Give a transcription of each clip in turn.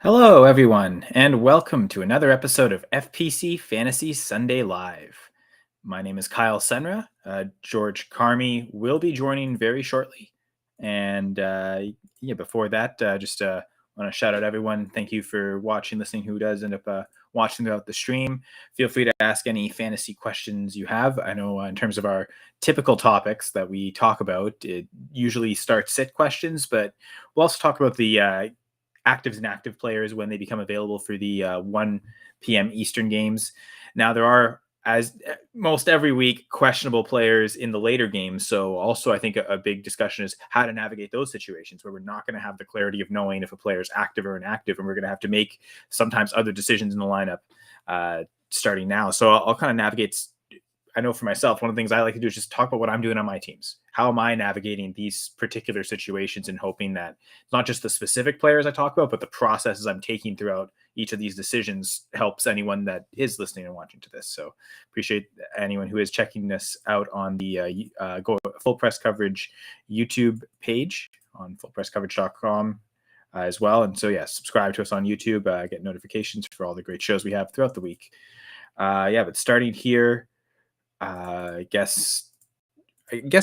Hello, everyone, and welcome to another episode of FPC Fantasy Sunday Live. My name is Kyle Senra. George Carmi will be joining very shortly. And before that, just want to shout out everyone. Thank you for watching, listening, who does end up watching throughout the stream. Feel free to ask any fantasy questions you have. I know in terms of our typical topics that we talk about, it usually starts sit questions, but we'll also talk about the actives and active players when they become available for the 1 p.m. Eastern games. Now, there are, as most every week, questionable players in the later games. So also I think a big discussion is how to navigate those situations where we're not going to have the clarity of knowing if a player is active or inactive, and we're going to have to make sometimes other decisions in the lineup starting now. So I'll kind of navigate. I know for myself, one of the things I like to do is just talk about what I'm doing on my teams. How am I navigating these particular situations and hoping that not just the specific players I talk about, but the processes I'm taking throughout each of these decisions helps anyone that is listening and watching to this. So appreciate anyone who is checking this out on the Full Press Coverage YouTube page on fullpresscoverage.com as well. And so, subscribe to us on YouTube, get notifications for all the great shows we have throughout the week. But starting here, I guess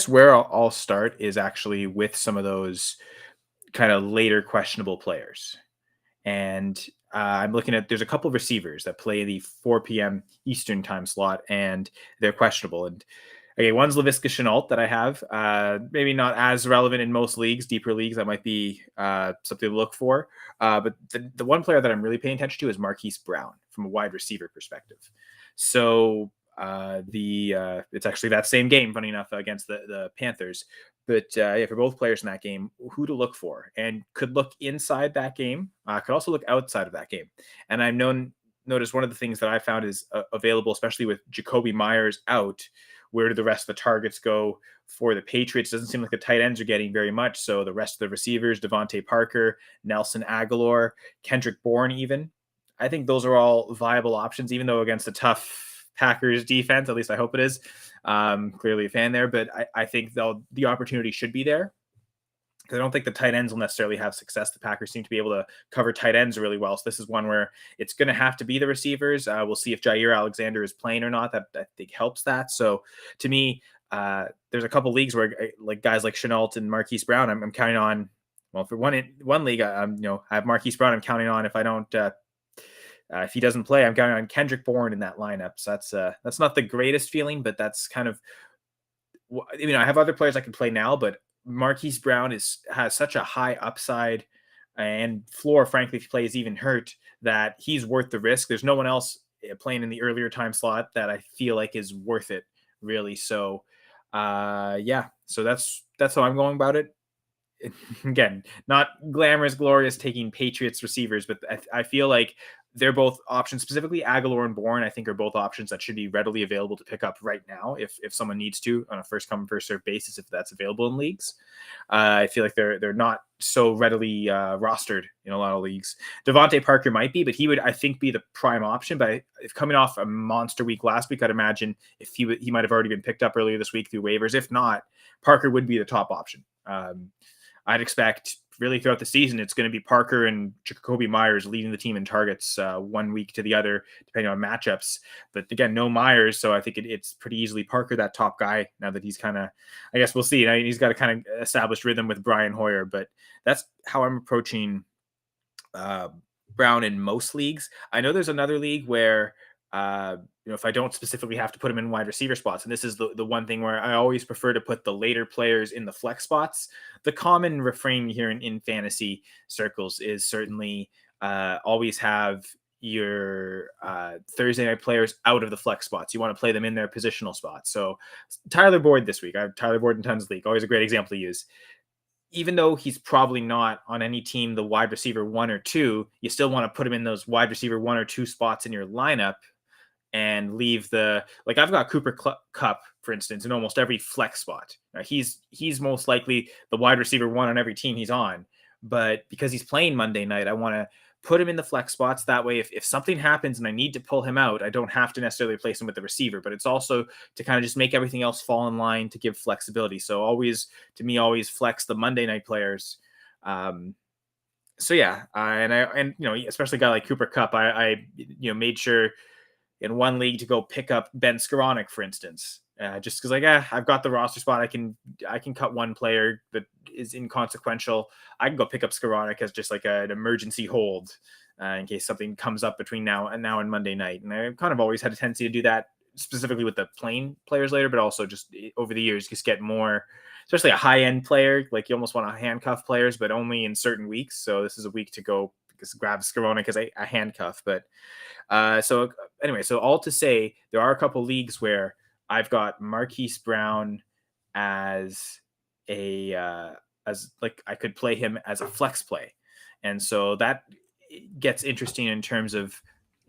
where I'll start is actually with some of those kind of later questionable players. And I'm looking at, there's a couple of receivers that play the 4 p.m. Eastern time slot, and they're questionable. And okay, one's Laviska Shenault that I have. Maybe not as relevant in most leagues, deeper leagues, that might be something to look for. But the one player that I'm really paying attention to is Marquise Brown from a wide receiver perspective. So it's actually that same game, funny enough, against the Panthers. But for both players in that game, who to look for, and could look inside that game, could also look outside of that game. And I've noticed one of the things that I found is available, especially with Jakobi Meyers out. Where do the rest of the targets go for the Patriots? Doesn't seem like the tight ends are getting very much. So the rest of the receivers, Devontae Parker, Nelson Aguilar, Kendrick Bourne, even. I think those are all viable options, even though against a tough Packers defense, at least I hope it is. Clearly a fan there, but I think the opportunity should be there. I don't think the tight ends will necessarily have success. The Packers seem to be able to cover tight ends really well. So this is one where it's going to have to be the receivers. We'll see if Jair Alexander is playing or not. That I think helps that. So to me, there's a couple leagues where like guys like Shenault and Marquise Brown, I'm counting on. Well, for one league, I have Marquise Brown. I'm counting on if I don't. If he doesn't play, I'm counting on Kendrick Bourne in that lineup. So that's not the greatest feeling, but that's kind of, I have other players I can play now, but Marquise Brown has such a high upside and floor, frankly, if he plays even hurt, that he's worth the risk. There's no one else playing in the earlier time slot that I feel like is worth it, really. So, so that's how I'm going about it. Again, not glamorous, glorious taking Patriots receivers, but I feel like they're both options. Specifically, Aguilar and Bourne, I think, are both options that should be readily available to pick up right now if someone needs to on a first come first serve basis, if that's available in leagues. I feel like they're not so readily rostered in a lot of leagues. Devontae Parker might be, but he would, I think, be the prime option. But if coming off a monster week last week, I'd imagine if he might have already been picked up earlier this week through waivers. If not, Parker would be the top option. I'd expect really throughout the season, it's going to be Parker and Jakobi Meyers leading the team in targets 1 week to the other, depending on matchups. But again, no Meyers, so I think it's pretty easily Parker, that top guy, now that he's kind of, I guess we'll see. He's got a kind of established rhythm with Brian Hoyer, but that's how I'm approaching Brown in most leagues. I know there's another league where if I don't specifically have to put him in wide receiver spots, and this is the one thing where I always prefer to put the later players in the flex spots. The common refrain here in fantasy circles is certainly always have your Thursday night players out of the flex spots. You want to play them in their positional spots. So Tyler Boyd this week, I have Tyler Boyd in Tons League, always a great example to use. Even though he's probably not on any team the wide receiver 1 or 2, you still want to put him in those wide receiver 1 or 2 spots in your lineup and leave I've got Cooper Kupp, for instance, in almost every flex spot. Now, he's most likely the wide receiver 1 on every team he's on, but because he's playing Monday night, I want to put him in the flex spots. That way, if something happens and I need to pull him out, I don't have to necessarily replace him with the receiver, but it's also to kind of just make everything else fall in line to give flexibility. So always flex the Monday night players So yeah, and especially a guy like Cooper Kupp, I made sure in one league to go pick up Ben Skoranek, for instance, just because I've got the roster spot. I can cut one player that is inconsequential. I can go pick up Skoranek as just like an emergency hold in case something comes up between now and Monday night. And I've kind of always had a tendency to do that, specifically with the playing players later, but also just over the years, just get more, especially a high end player. Like you almost want to handcuff players, but only in certain weeks. So this is a week to go grab Skoranek as a handcuff. But so anyway, so all to say, there are a couple leagues where I've got Marquise Brown as as like I could play him as a flex play, and so that gets interesting in terms of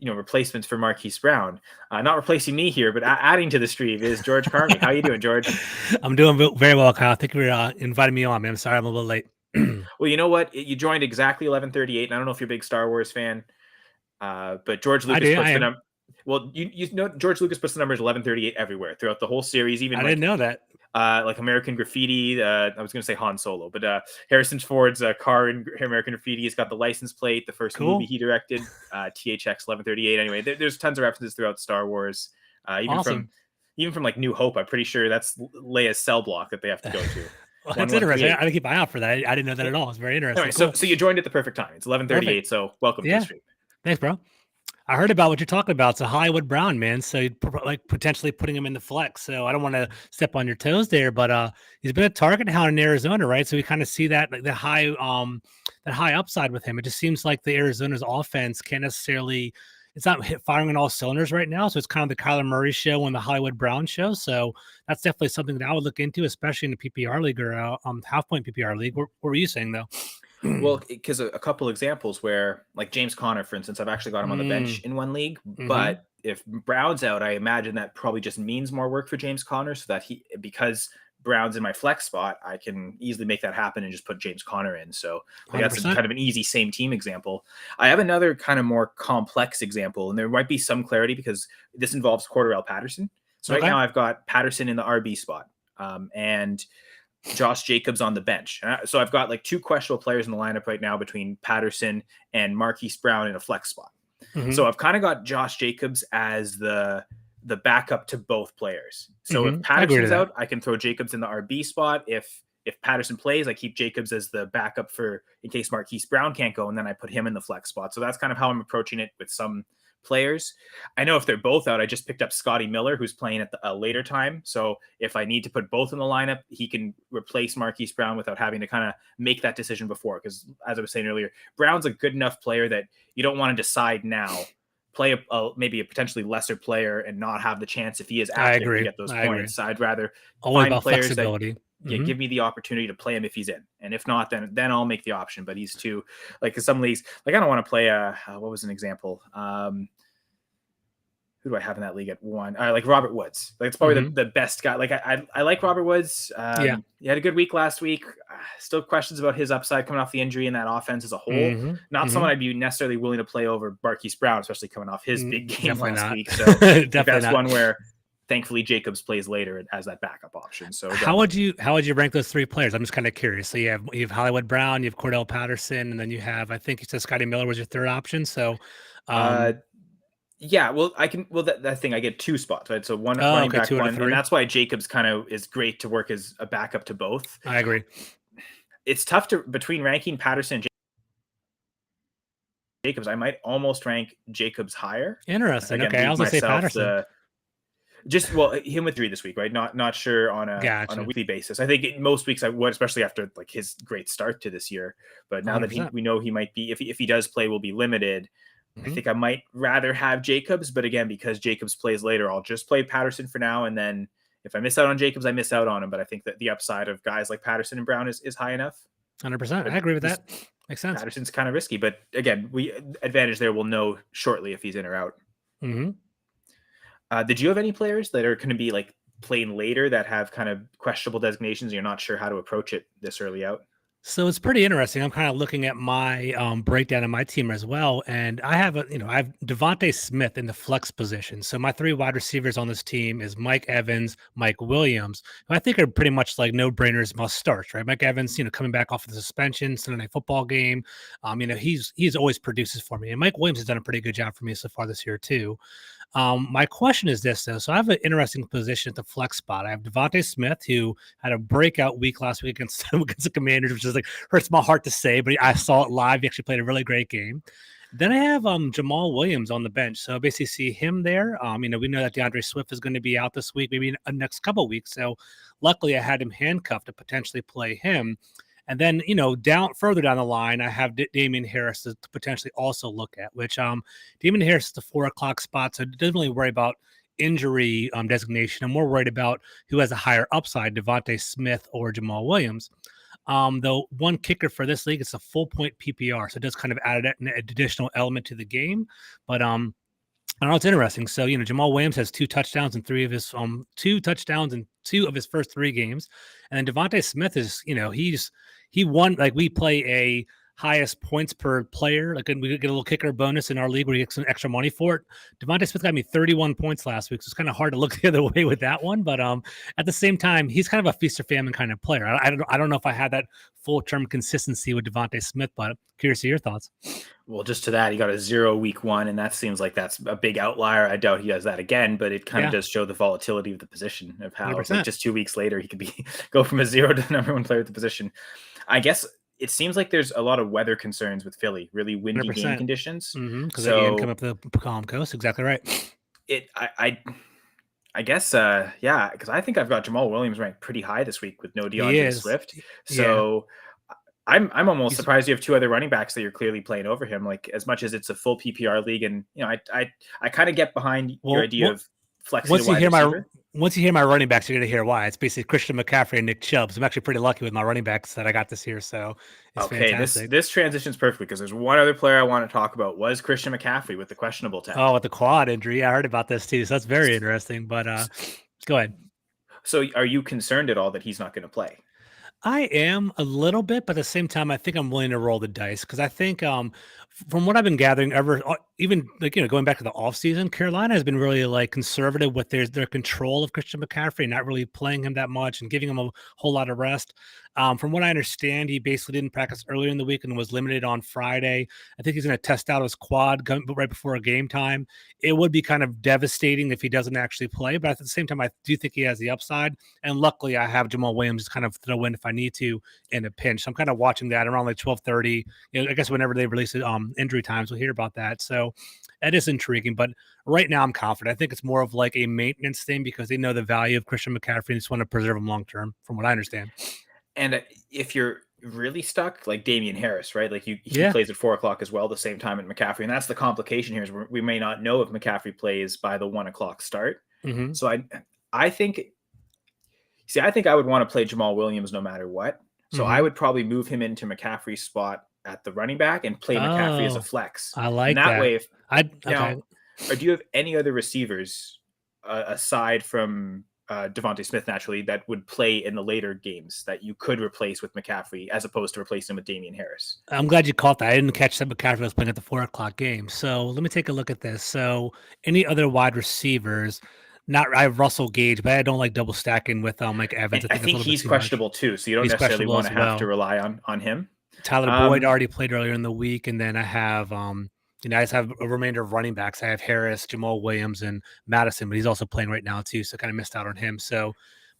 replacements for Marquise Brown. Not replacing me here, but adding to the stream is George Carmi. How you doing, George? I'm doing very well, Kyle. Thank you for inviting me on, man. I'm sorry I'm a little late. Well, you know what? You joined exactly 11:38. And I don't know if you're a big Star Wars fan, but George Lucas puts the number. Well, George Lucas puts the numbers 11:38 everywhere throughout the whole series. Even I didn't know that. Like American Graffiti. I was going to say Han Solo, but Harrison Ford's car in American Graffiti has got the license plate. The first movie he directed, THX 11:38. Anyway, there's tons of references throughout Star Wars. Even from like New Hope, I'm pretty sure that's Leia's cell block that they have to go to. Well, that's interesting. I didn't keep my eye out for that. I didn't know that at all. It's very interesting. Anyway, cool. So you joined at the perfect time. It's 11:38. So welcome to the stream. Thanks, bro. I heard about what you're talking about. It's a Hollywood Brown, man. So you're like potentially putting him in the flex. So I don't want to step on your toes there, but he's been a target hound in Arizona, right? So we kind of see that like the high upside with him. It just seems like the Arizona's offense can't necessarily. It's not firing on all cylinders right now. So it's kind of the Kyler Murray show and the Hollywood Brown show. So that's definitely something that I would look into, especially in the PPR league or half point PPR league. What were you saying though? Well, because a couple examples where, like James Conner, for instance, I've actually got him on the bench in one league. But if Brown's out, I imagine that probably just means more work for James Conner, so that because Brown's in my flex spot, I can easily make that happen and just put James Conner in. So that's kind of an easy same team example. I have another kind of more complex example, and there might be some clarity because this involves Cordarrelle Patterson. So right now I've got Patterson in the RB spot, and Josh Jacobs on the bench. So I've got like two questionable players in the lineup right now between Patterson and Marquise Brown in a flex spot. So I've kind of got Josh Jacobs as the backup to both players. So if Patterson's out, I can throw Jacobs in the RB spot. If Patterson plays, I keep Jacobs as the backup for in case Marquise Brown can't go, and then I put him in the flex spot. So that's kind of how I'm approaching it with some players. I know if they're both out, I just picked up Scotty Miller, who's playing at a later time. So if I need to put both in the lineup, he can replace Marquise Brown without having to kind of make that decision before. Because as I was saying earlier, Brown's a good enough player that you don't want to decide now, play maybe a potentially lesser player and not have the chance if he is active to get those points. I'd rather find players that give me the opportunity to play him if he's in. And if not, then I'll make the option. But he's too, like some leagues, like I don't want to play what was an example? Who do I have in that league at one? Like Robert Woods. Like it's probably the best guy. Like I like Robert Woods. He had a good week last week. Still questions about his upside coming off the injury in that offense as a whole. Not someone I'd be necessarily willing to play over Marquise Brown, especially coming off his big game last week. So that's one where thankfully Jacobs plays later as that backup option. So how would you rank those three players? I'm just kind of curious. So you have Hollywood Brown, you have Cordarrelle Patterson, and then you have, I think you said Scotty Miller was your third option. So yeah, well, I can. Well, that thing, I get two spots, right? So one running back, one, and that's why Jacobs kind of is great to work as a backup to both. I agree. It's tough between ranking Patterson and Jacobs. I might almost rank Jacobs higher. Interesting. Okay, I was gonna say Patterson. Him with 3 this week, right? Not sure on a weekly basis. I think most weeks I would, especially after like his great start to this year. But now 100%. That we know he might be, if he does play, will be limited. I think I might rather have Jacobs, but again, because Jacobs plays later, I'll just play Patterson for now. And then if I miss out on Jacobs, I miss out on him. But I think that the upside of guys like Patterson and Brown is high enough. 100%. I agree with that. Makes sense. Patterson's kind of risky, but again, advantage there. We'll know shortly if he's in or out. Did you have any players that are going to be like playing later that have kind of questionable designations and you're not sure how to approach it this early out? So it's pretty interesting. I'm kind of looking at my breakdown of my team as well, and I have I have Devante Smith in the flex position. So my three wide receivers on this team is Mike Evans, Mike Williams, who I think are pretty much like no brainers, must starts. Right, Mike Evans, coming back off of the suspension, Sunday Night Football game. He's always produces for me, and Mike Williams has done a pretty good job for me so far this year too. My question is this, though. So I have an interesting position at the flex spot. I have Devante Smith, who had a breakout week last week against, against the Commanders, which is like hurts my heart to say, but I saw it live. He actually played a really great game. Then I have Jamal Williams on the bench. So I basically see him there. We know that DeAndre Swift is going to be out this week, maybe in the next couple of weeks. So luckily I had him handcuffed to potentially play him. And then, further down the line, I have Damien Harris to potentially also look at, which Damien Harris is the 4 o'clock spot. So it doesn't really worry about injury designation. I'm more worried about who has a higher upside, Devante Smith or Jamal Williams. Though one kicker for this league, it's a full point PPR. So it does kind of add an additional element to the game. But I don't know, it's interesting. So, Jamal Williams has 2 touchdowns in 3 of his 2 touchdowns in 2 of his first 3 games. And then Devante Smith is, he won, like we play a highest points per player. Like we get a little kicker bonus in our league where you get some extra money for it. Devante Smith got me 31 points last week. So it's kind of hard to look the other way with that one. But at the same time, he's kind of a feast or famine kind of player. I don't know if I had that full term consistency with Devante Smith, but I'm curious to your thoughts. Well, just to that, he got a 0 week 1, and that seems like that's a big outlier. I doubt he does that again, but it kind of does show the volatility of the position of how like, just 2 weeks later he could go from a 0 to the number 1 player at the position. I guess it seems like there's a lot of weather concerns with Philly, really windy 100%. Game conditions. Because they come up the Palm Coast, exactly right. I guess, because I think I've got Jamal Williams ranked pretty high this week with no DeAndre Swift. So I'm almost surprised you have 2 other running backs that you're clearly playing over him. Like as much as it's a full PPR league, and I kind of get behind your idea of flexing. Once you hear my running backs, you're gonna hear why. It's basically Christian McCaffrey and Nick Chubb. I'm actually pretty lucky with my running backs that I got this year. So it's fantastic. This transitions perfectly because there's one other player I want to talk about was Christian McCaffrey with the questionable test. Oh, with the quad injury. I heard about this too. So that's very interesting. But go ahead. So are you concerned at all that he's not going to play? I am a little bit, but at the same time, I think I'm willing to roll the dice because I think from what I've been gathering, even going back to the offseason, Carolina has been really like conservative with their control of Christian McCaffrey, not really playing him that much and giving him a whole lot of rest. From what I understand, he basically didn't practice earlier in the week and was limited on Friday. I think he's going to test out his quad right before a game time. It would be kind of devastating if he doesn't actually play, but at the same time, I do think he has the upside. And luckily, I have Jamal Williams kind of throw in if I need to in a pinch. So I'm kind of watching that around like 12:30. I guess whenever they release it, injury times, we'll hear about that. So that is intriguing. But right now, I'm confident. I think it's more of like a maintenance thing because they know the value of Christian McCaffrey and just want to preserve him long term, from what I understand. And if you're really stuck, like Damien Harris, right? Like he plays at 4 o'clock as well, the same time at McCaffrey. And that's the complication here is we may not know if McCaffrey plays by the 1 o'clock start. Mm-hmm. So I think I would want to play Jamal Williams no matter what. So I would probably move him into McCaffrey's spot at the running back and play McCaffrey as a flex. I like that. Way, okay. Or do you have any other receivers aside from Devante Smith naturally that would play in the later games that you could replace with McCaffrey as opposed to replacing him with Damien Harris? I'm glad you caught that. I didn't catch that McCaffrey was playing at the 4 o'clock game. So let me take a look at this. So any other wide receivers? I have Russell Gage, but I don't like double stacking with Mike Evans. I think he's questionable too, so you don't necessarily want to have to rely on him. Tyler Boyd already played earlier in the week, and then I have I just have a remainder of running backs. I have Harris, Jamal Williams, and Madison, but he's also playing right now too, so kind of missed out on him. So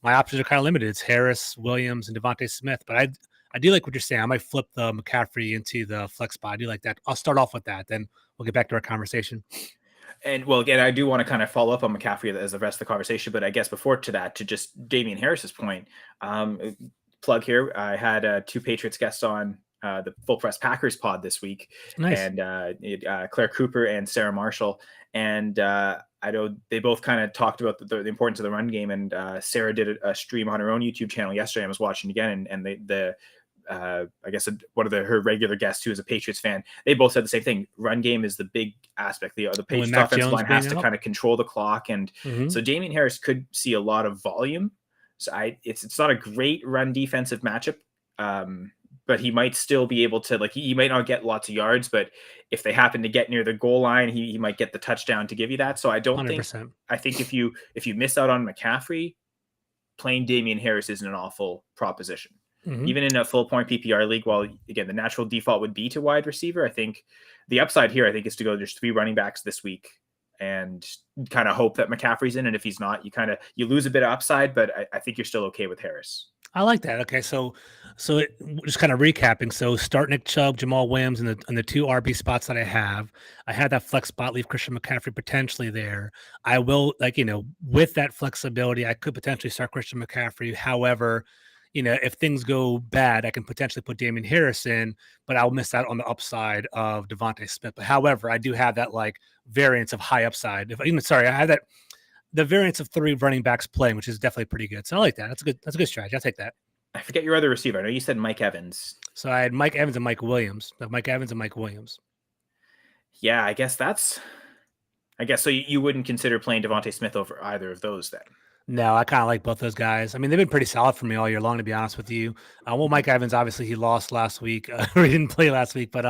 my options are kind of limited. It's Harris, Williams, and Devante Smith. But I do like what you're saying. I might flip the McCaffrey into the flex spot. I do like that. I'll start off with that, then we'll get back to our conversation. And well, again, I do want to kind of follow up on McCaffrey as the rest of the conversation, but I guess before to that, to just Damien Harris's point, plug here. I had 2 Patriots guests on the Full Press Packers pod this week, nice. And Claire Cooper and Sarah Marshall, and I know they both kind of talked about the importance of the run game. And Sarah did a stream on her own YouTube channel yesterday. I was watching again, and I guess one of her regular guests who is a Patriots fan, they both said the same thing. Run game is the big aspect. The Patriots offensive line has to kind of control the clock. And so Damien Harris could see a lot of volume. So it's not a great run defensive matchup. but he might still be able to, like, he might not get lots of yards, but if they happen to get near the goal line, he might get the touchdown to give you that. So I don't 100%. think if you miss out on McCaffrey, playing Damien Harris isn't an awful proposition. Mm-hmm. Even in a full point PPR league, while again the natural default would be to wide receiver, I think the upside here, I think, is to go there's 3 running backs this week and kind of hope that McCaffrey's in. And if he's not, you lose a bit of upside, but I think you're still okay with Harris. I like that. Okay, so just kind of recapping. So start Nick Chubb, Jamal Williams, and the 2 RB spots that I had that flex spot, leave Christian McCaffrey potentially there. I will, with that flexibility, I could potentially start Christian McCaffrey. However, if things go bad, I can potentially put Damien Harris in, but I'll miss out on the upside of Devante Smith. But however, I do have that variance of high upside. I have that. The variance of 3 running backs playing, which is definitely pretty good. So I like that. That's a good strategy. I'll take that. I forget your other receiver. I know you said Mike Evans. So I had Mike Evans and Mike Williams. Yeah, I guess so. You wouldn't consider playing Devante Smith over either of those then? No, I kind of like both those guys. I mean, they've been pretty solid for me all year long, to be honest with you. Mike Evans, obviously, he lost last week. He didn't play last week, but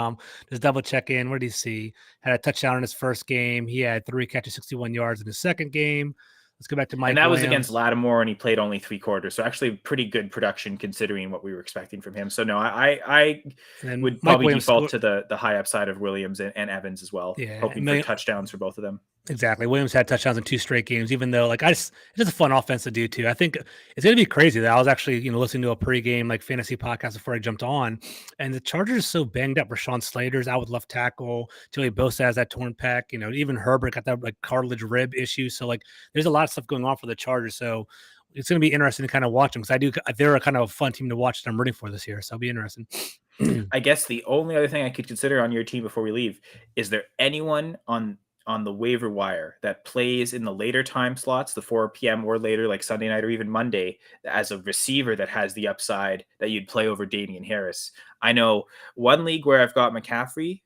just double check in. What did he see? Had a touchdown in his first game. He had 3 catches, 61 yards in his second game. Let's go back to Mike. And that Williams. was against Lattimore, and he played only 3 quarters. So actually, pretty good production considering what we were expecting from him. So no, I would probably default to the high upside of Williams and Evans as well. Yeah, hoping for touchdowns for both of them. Exactly. Williams had touchdowns in 2 straight games, even though it's just a fun offense to do too. I think it's going to be crazy that I was actually, listening to a pregame fantasy podcast before I jumped on, and the Chargers are so banged up. Rashawn Slater's out with left tackle. Joey Bosa has that torn pec. Even Herbert got that cartilage rib issue. So there's a lot of stuff going on for the Chargers. So it's going to be interesting to kind of watch them because they're a kind of a fun team to watch that I'm rooting for this year. So it'll be interesting. I guess the only other thing I could consider on your team before we leave, is there anyone on the waiver wire that plays in the later time slots, the 4 p.m. or later, like Sunday night or even Monday, as a receiver that has the upside that you'd play over Damien Harris? I know one league where I've got McCaffrey,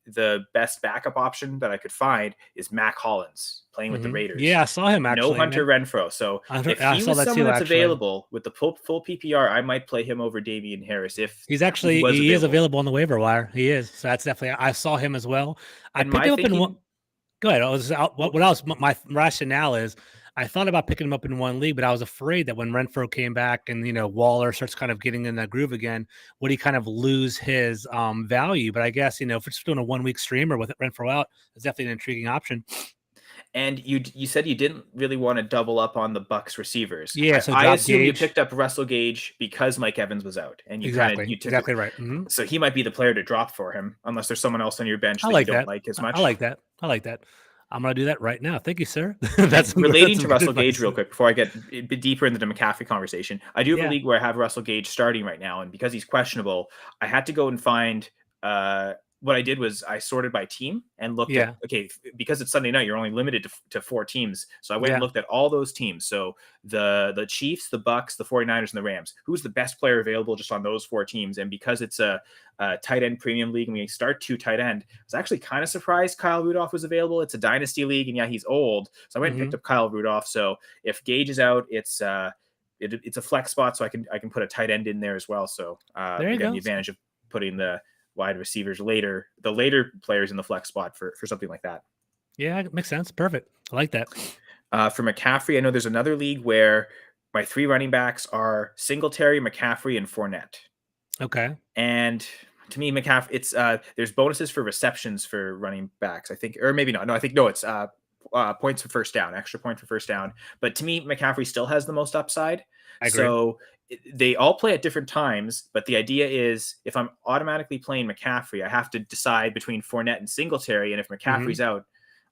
the best backup option that I could find is Mac Hollins playing with the Raiders. Yeah, I saw him actually. No Hunter Renfrow. So if he was someone that's available with the full PPR, I might play him over Damien Harris. If he is available on the waiver wire. He is. So that's definitely, I saw him as well. I picked him up in one. Go ahead. My rationale is I thought about picking him up in one league, but I was afraid that when Renfrow came back and, Waller starts kind of getting in that groove again, would he kind of lose his value? But I guess, if it's doing a 1 week stream or with Renfrow out, it's definitely an intriguing option. And you said you didn't really want to double up on the Bucs receivers. Yeah, so I assume you picked up Russell Gage because Mike Evans was out, and you took exactly right. Mm-hmm. So he might be the player to drop for him, unless there's someone else on your bench that you don't like as much. I like that. I'm going to do that right now. Thank you, sir. That's relating to Russell Gage real quick before I get a bit deeper into the McCaffrey conversation. I do have a league where I have Russell Gage starting right now, and because he's questionable, I had to go and find. What I did was I sorted by team and looked at, because it's Sunday night, you're only limited to 4 teams. So I went and looked at all those teams. So the Chiefs, the Bucks, the 49ers, and the Rams. Who's the best player available just on those 4 teams? And because it's a tight end premium league and we start 2 tight end, I was actually kind of surprised Kyle Rudolph was available. It's a dynasty league, and he's old. So I went and picked up Kyle Rudolph. So if Gage is out, it's a flex spot, so I can put a tight end in there as well. So again, the advantage of putting the wide receivers the later players in the flex spot for something like that. Yeah, it makes sense. Perfect. I like that. For McCaffrey, I know there's another league where my 3 running backs are Singletary, McCaffrey, and Fournette. Okay. And to me, McCaffrey, it's there's bonuses for receptions for running backs, I think, or maybe not. No, I think it's points for first down, extra point for first down. But to me, McCaffrey still has the most upside. I agree. So they all play at different times, but the idea is if I'm automatically playing McCaffrey, I have to decide between Fournette and Singletary. And if McCaffrey's out,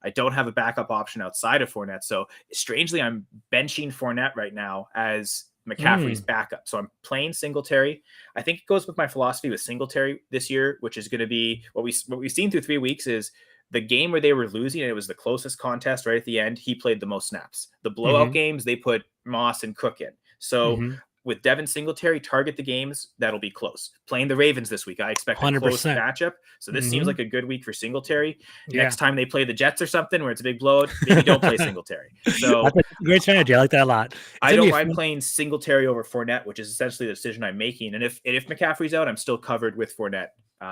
I don't have a backup option outside of Fournette. So strangely, I'm benching Fournette right now as McCaffrey's backup. So I'm playing Singletary. I think it goes with my philosophy with Singletary this year, which is going to be what we've seen through 3 weeks is the game where they were losing and it was the closest contest right at the end. He played the most snaps. The blowout games, they put Moss and Cook in. So with Devin Singletary, target the games that'll be close. Playing the Ravens this week, I expect a 100%. close matchup. So this seems like a good week for Singletary. Yeah. Next time they play the Jets or something where it's a big blowout, maybe don't play Singletary. So that's a great strategy. I like that a lot. I don't mind playing Singletary over Fournette, which is essentially the decision I'm making. And if McCaffrey's out, I'm still covered with Fournette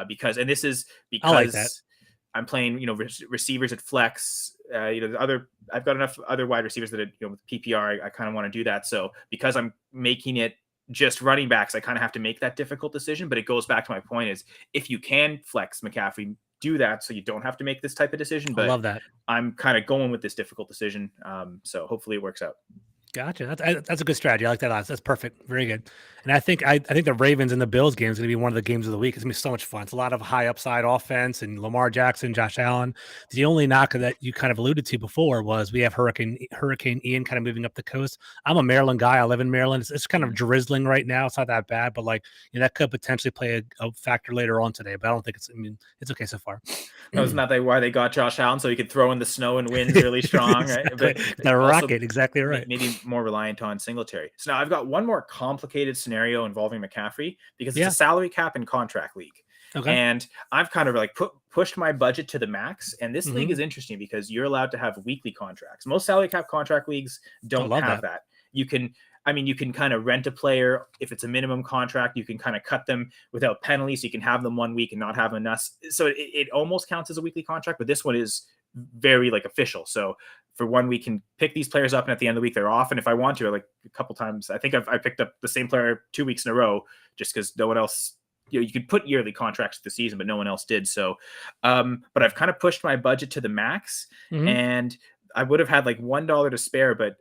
because I like that. I'm playing, receivers at flex. I've got enough other wide receivers that, with PPR, I kind of want to do that. So because I'm making it just running backs, I kind of have to make that difficult decision. But it goes back to my point is if you can flex McCaffrey, do that so you don't have to make this type of decision. But I love that. I'm kind of going with this difficult decision. So hopefully it works out. Gotcha. That's a good strategy. I like that. That's perfect. Very good. And I think the Ravens and the Bills game is going to be one of the games of the week. It's going to be so much fun. It's a lot of high upside offense and Lamar Jackson, Josh Allen. The only knock that you kind of alluded to before was we have Hurricane Ian kind of moving up the coast. I'm a Maryland guy. I live in Maryland. It's kind of drizzling right now. It's not that bad, but that could potentially play a factor later on today. But I don't think it's okay so far. No, isn't that why they got Josh Allen so he could throw in the snow and winds really strong, exactly. right? But the rocket, exactly right. Maybe more reliant on Singletary. So now I've got one more complicated scenario involving McCaffrey because it's a salary cap and contract league. Okay. And I've kind of pushed my budget to the max. And this league is interesting because you're allowed to have weekly contracts. Most salary cap contract leagues don't have that. You can kind of rent a player. If it's a minimum contract, you can kind of cut them without penalties. So you can have them 1 week and not have enough. So it almost counts as a weekly contract, but this one is very official. So for 1 week, can pick these players up, and at the end of the week, they're off. And if I want to, a couple times, I think I picked up the same player 2 weeks in a row just because no one else, you could put yearly contracts this season, but no one else did. So, but I've kind of pushed my budget to the max and I would have had $1 to spare, but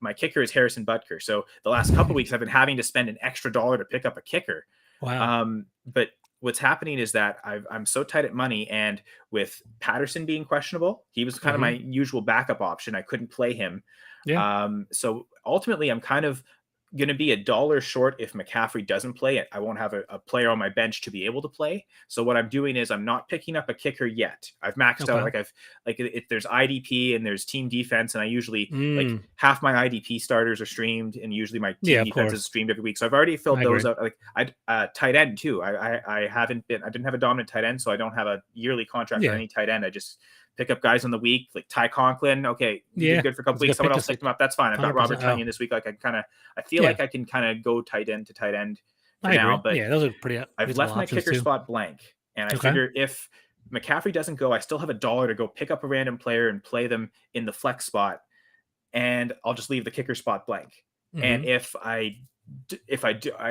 my kicker is Harrison Butker. So the last couple weeks I've been having to spend an extra $1 to pick up a kicker. Wow. But what's happening is that I'm so tight at money, and with Patterson being questionable, he was kind of my usual backup option. I couldn't play him. Yeah. So ultimately I'm kind of going to be $1 short if McCaffrey doesn't play it. I won't have a player on my bench to be able to play. So what I'm doing is I'm not picking up a kicker yet. I've maxed out if there's IDP and there's team defense, and I usually half my IDP starters are streamed, and usually my team defense is streamed every week. So I've already filled those out. Tight end too. I didn't have a dominant tight end, so I don't have a yearly contract for any tight end. I just pick up guys on the week, like Ty Conklin. Okay, good for a couple weeks. Someone else picked him up. That's fine. I've got Robert Tonyan this week. I feel like I can kind of go tight end to tight end for now. But those are pretty. I've left my kicker spot blank, and I figure if McCaffrey doesn't go, I still have $1 to go pick up a random player and play them in the flex spot, and I'll just leave the kicker spot blank. And if I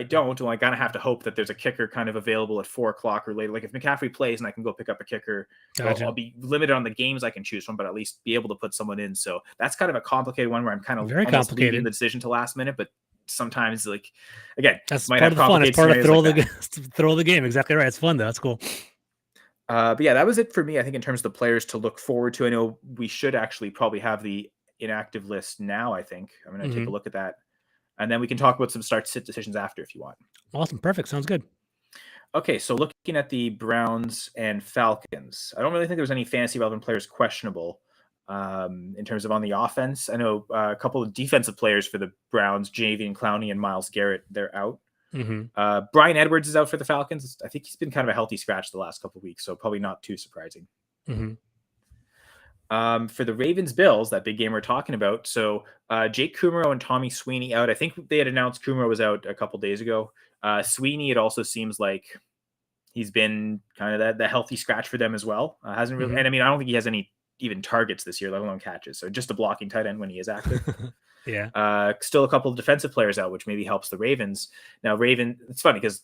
don't, well, I kind of have to hope that there's a kicker kind of available at 4:00 or later. Like if McCaffrey plays and I can go pick up a kicker, I'll be limited on the games I can choose from, but at least be able to put someone in. So that's kind of a complicated one where I'm kind of very complicated leaving the decision to last minute, but sometimes again, that's part of the fun. It's part of throw the game. Exactly right. It's fun though. That's cool. But yeah, that was it for me. I think in terms of the players to look forward to. I know we should actually probably have the inactive list now. I think I'm going to take a look at that. And then we can talk about some start-sit decisions after if you want. Awesome. Perfect. Sounds good. Okay, so looking at the Browns and Falcons, I don't really think there was any fantasy relevant players questionable in terms of on the offense. I know a couple of defensive players for the Browns, Javian Clowney and Myles Garrett, they're out. Brian Edwards is out for the Falcons. I think he's been kind of a healthy scratch the last couple of weeks, so probably not too surprising. For the Ravens-Bills, that big game we're talking about, so Jake Kumaro and Tommy Sweeney out. I think they had announced Kumaro was out a couple days ago. Sweeney, it also seems like he's been kind of the healthy scratch for them as well. Hasn't really, and I mean, I don't think he has any even targets this year, let alone catches. So just a blocking tight end when he is active. Still a couple of defensive players out, which maybe helps the Ravens. Now, it's funny because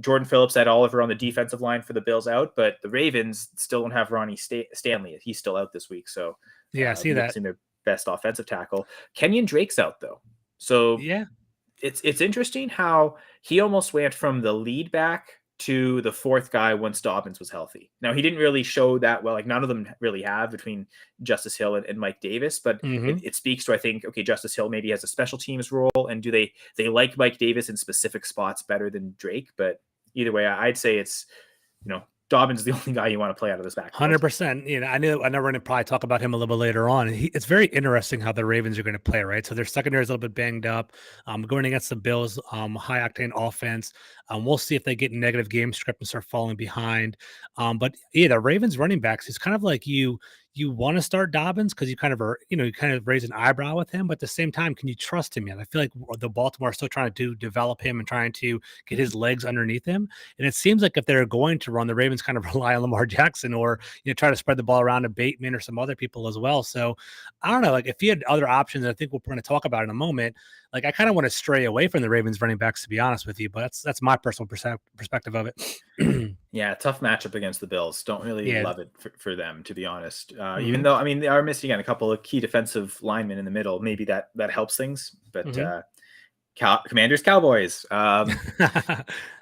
Jordan Phillips had Oliver on the defensive line for the Bills out, but the Ravens still don't have Ronnie Stanley. He's still out this week. So I see that. Their best offensive tackle. Kenyon Drake's out though. So it's interesting how he almost went from the lead back to the fourth guy once Dobbins was healthy. Now he didn't really show that well. Like none of them really have between Justice Hill and Mike Davis, but it speaks to, I think, okay, Justice Hill maybe has a special teams role, and do they like Mike Davis in specific spots better than Drake? But either way, I'd say it's, Dobbins is the only guy you want to play out of this backfield. 100%. I know we're going to probably talk about him a little bit later on. It's very interesting how the Ravens are going to play, right? So their secondary is a little bit banged up. Going against the Bills, high octane offense. We'll see if they get negative game script and start falling behind. But yeah, the Ravens running backs, it's kind of like you want to start Dobbins because you kind of you kind of raise an eyebrow with him, but at the same time, can you trust him yet? I feel like the Baltimore are still trying to develop him and trying to get his legs underneath him. And it seems like if they're going to run, the Ravens kind of rely on Lamar Jackson or try to spread the ball around to Bateman or some other people as well. So I don't know, like if he had other options, I think we're going to talk about in a moment. Like I kind of want to stray away from the Ravens running backs, to be honest with you, but that's my personal perspective of it. Yeah, tough matchup against the Bills. Don't really love it for them, to be honest. Even though, they are missing again a couple of key defensive linemen in the middle. Maybe that helps things. But Commanders, Cowboys.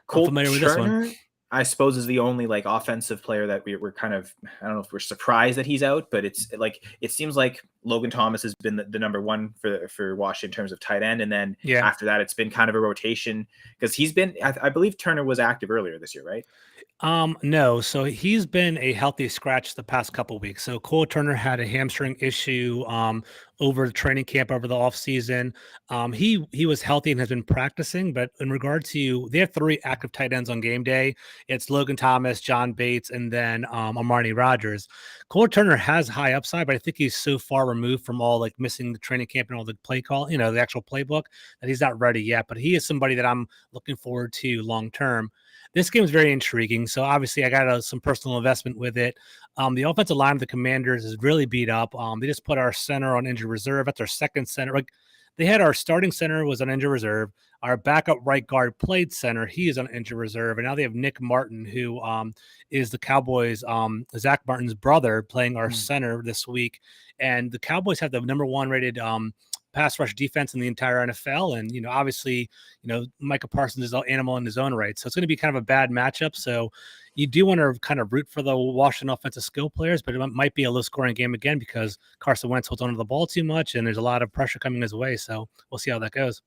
Colt Turner, I suppose, is the only like offensive player that we're kind of, I don't know if we're surprised that he's out, but it's like it seems like Logan Thomas has been the number one for Washington in terms of tight end, and then after that it's been kind of a rotation because he's been, I believe Turner was active earlier this year, right? No. So he's been a healthy scratch the past couple of weeks. So Cole Turner had a hamstring issue over the training camp over the offseason. He was healthy and has been practicing, but in regard to, they have 3 active tight ends on game day. It's Logan Thomas, John Bates, and then Armani Rogers. Cole Turner has high upside, but I think he's so far removed from all like missing the training camp and all the play call, the actual playbook, that he's not ready yet. But he is somebody that I'm looking forward to long term. This game is very intriguing. So obviously I got some personal investment with it. The offensive line of the Commanders is really beat up. They just put our center on injured reserve. That's our second center. Like they had our starting center was on injured reserve. Our backup right guard played center. He is on injured reserve. And now they have Nick Martin, who is the Cowboys, Zach Martin's brother, playing our center this week. And the Cowboys have the number 1 rated pass rush defense in the entire NFL. And, obviously, Micah Parsons is an animal in his own right. So it's going to be kind of a bad matchup. So you do want to kind of root for the Washington offensive skill players, but it might be a low scoring game again because Carson Wentz holds onto the ball too much and there's a lot of pressure coming his way. So we'll see how that goes.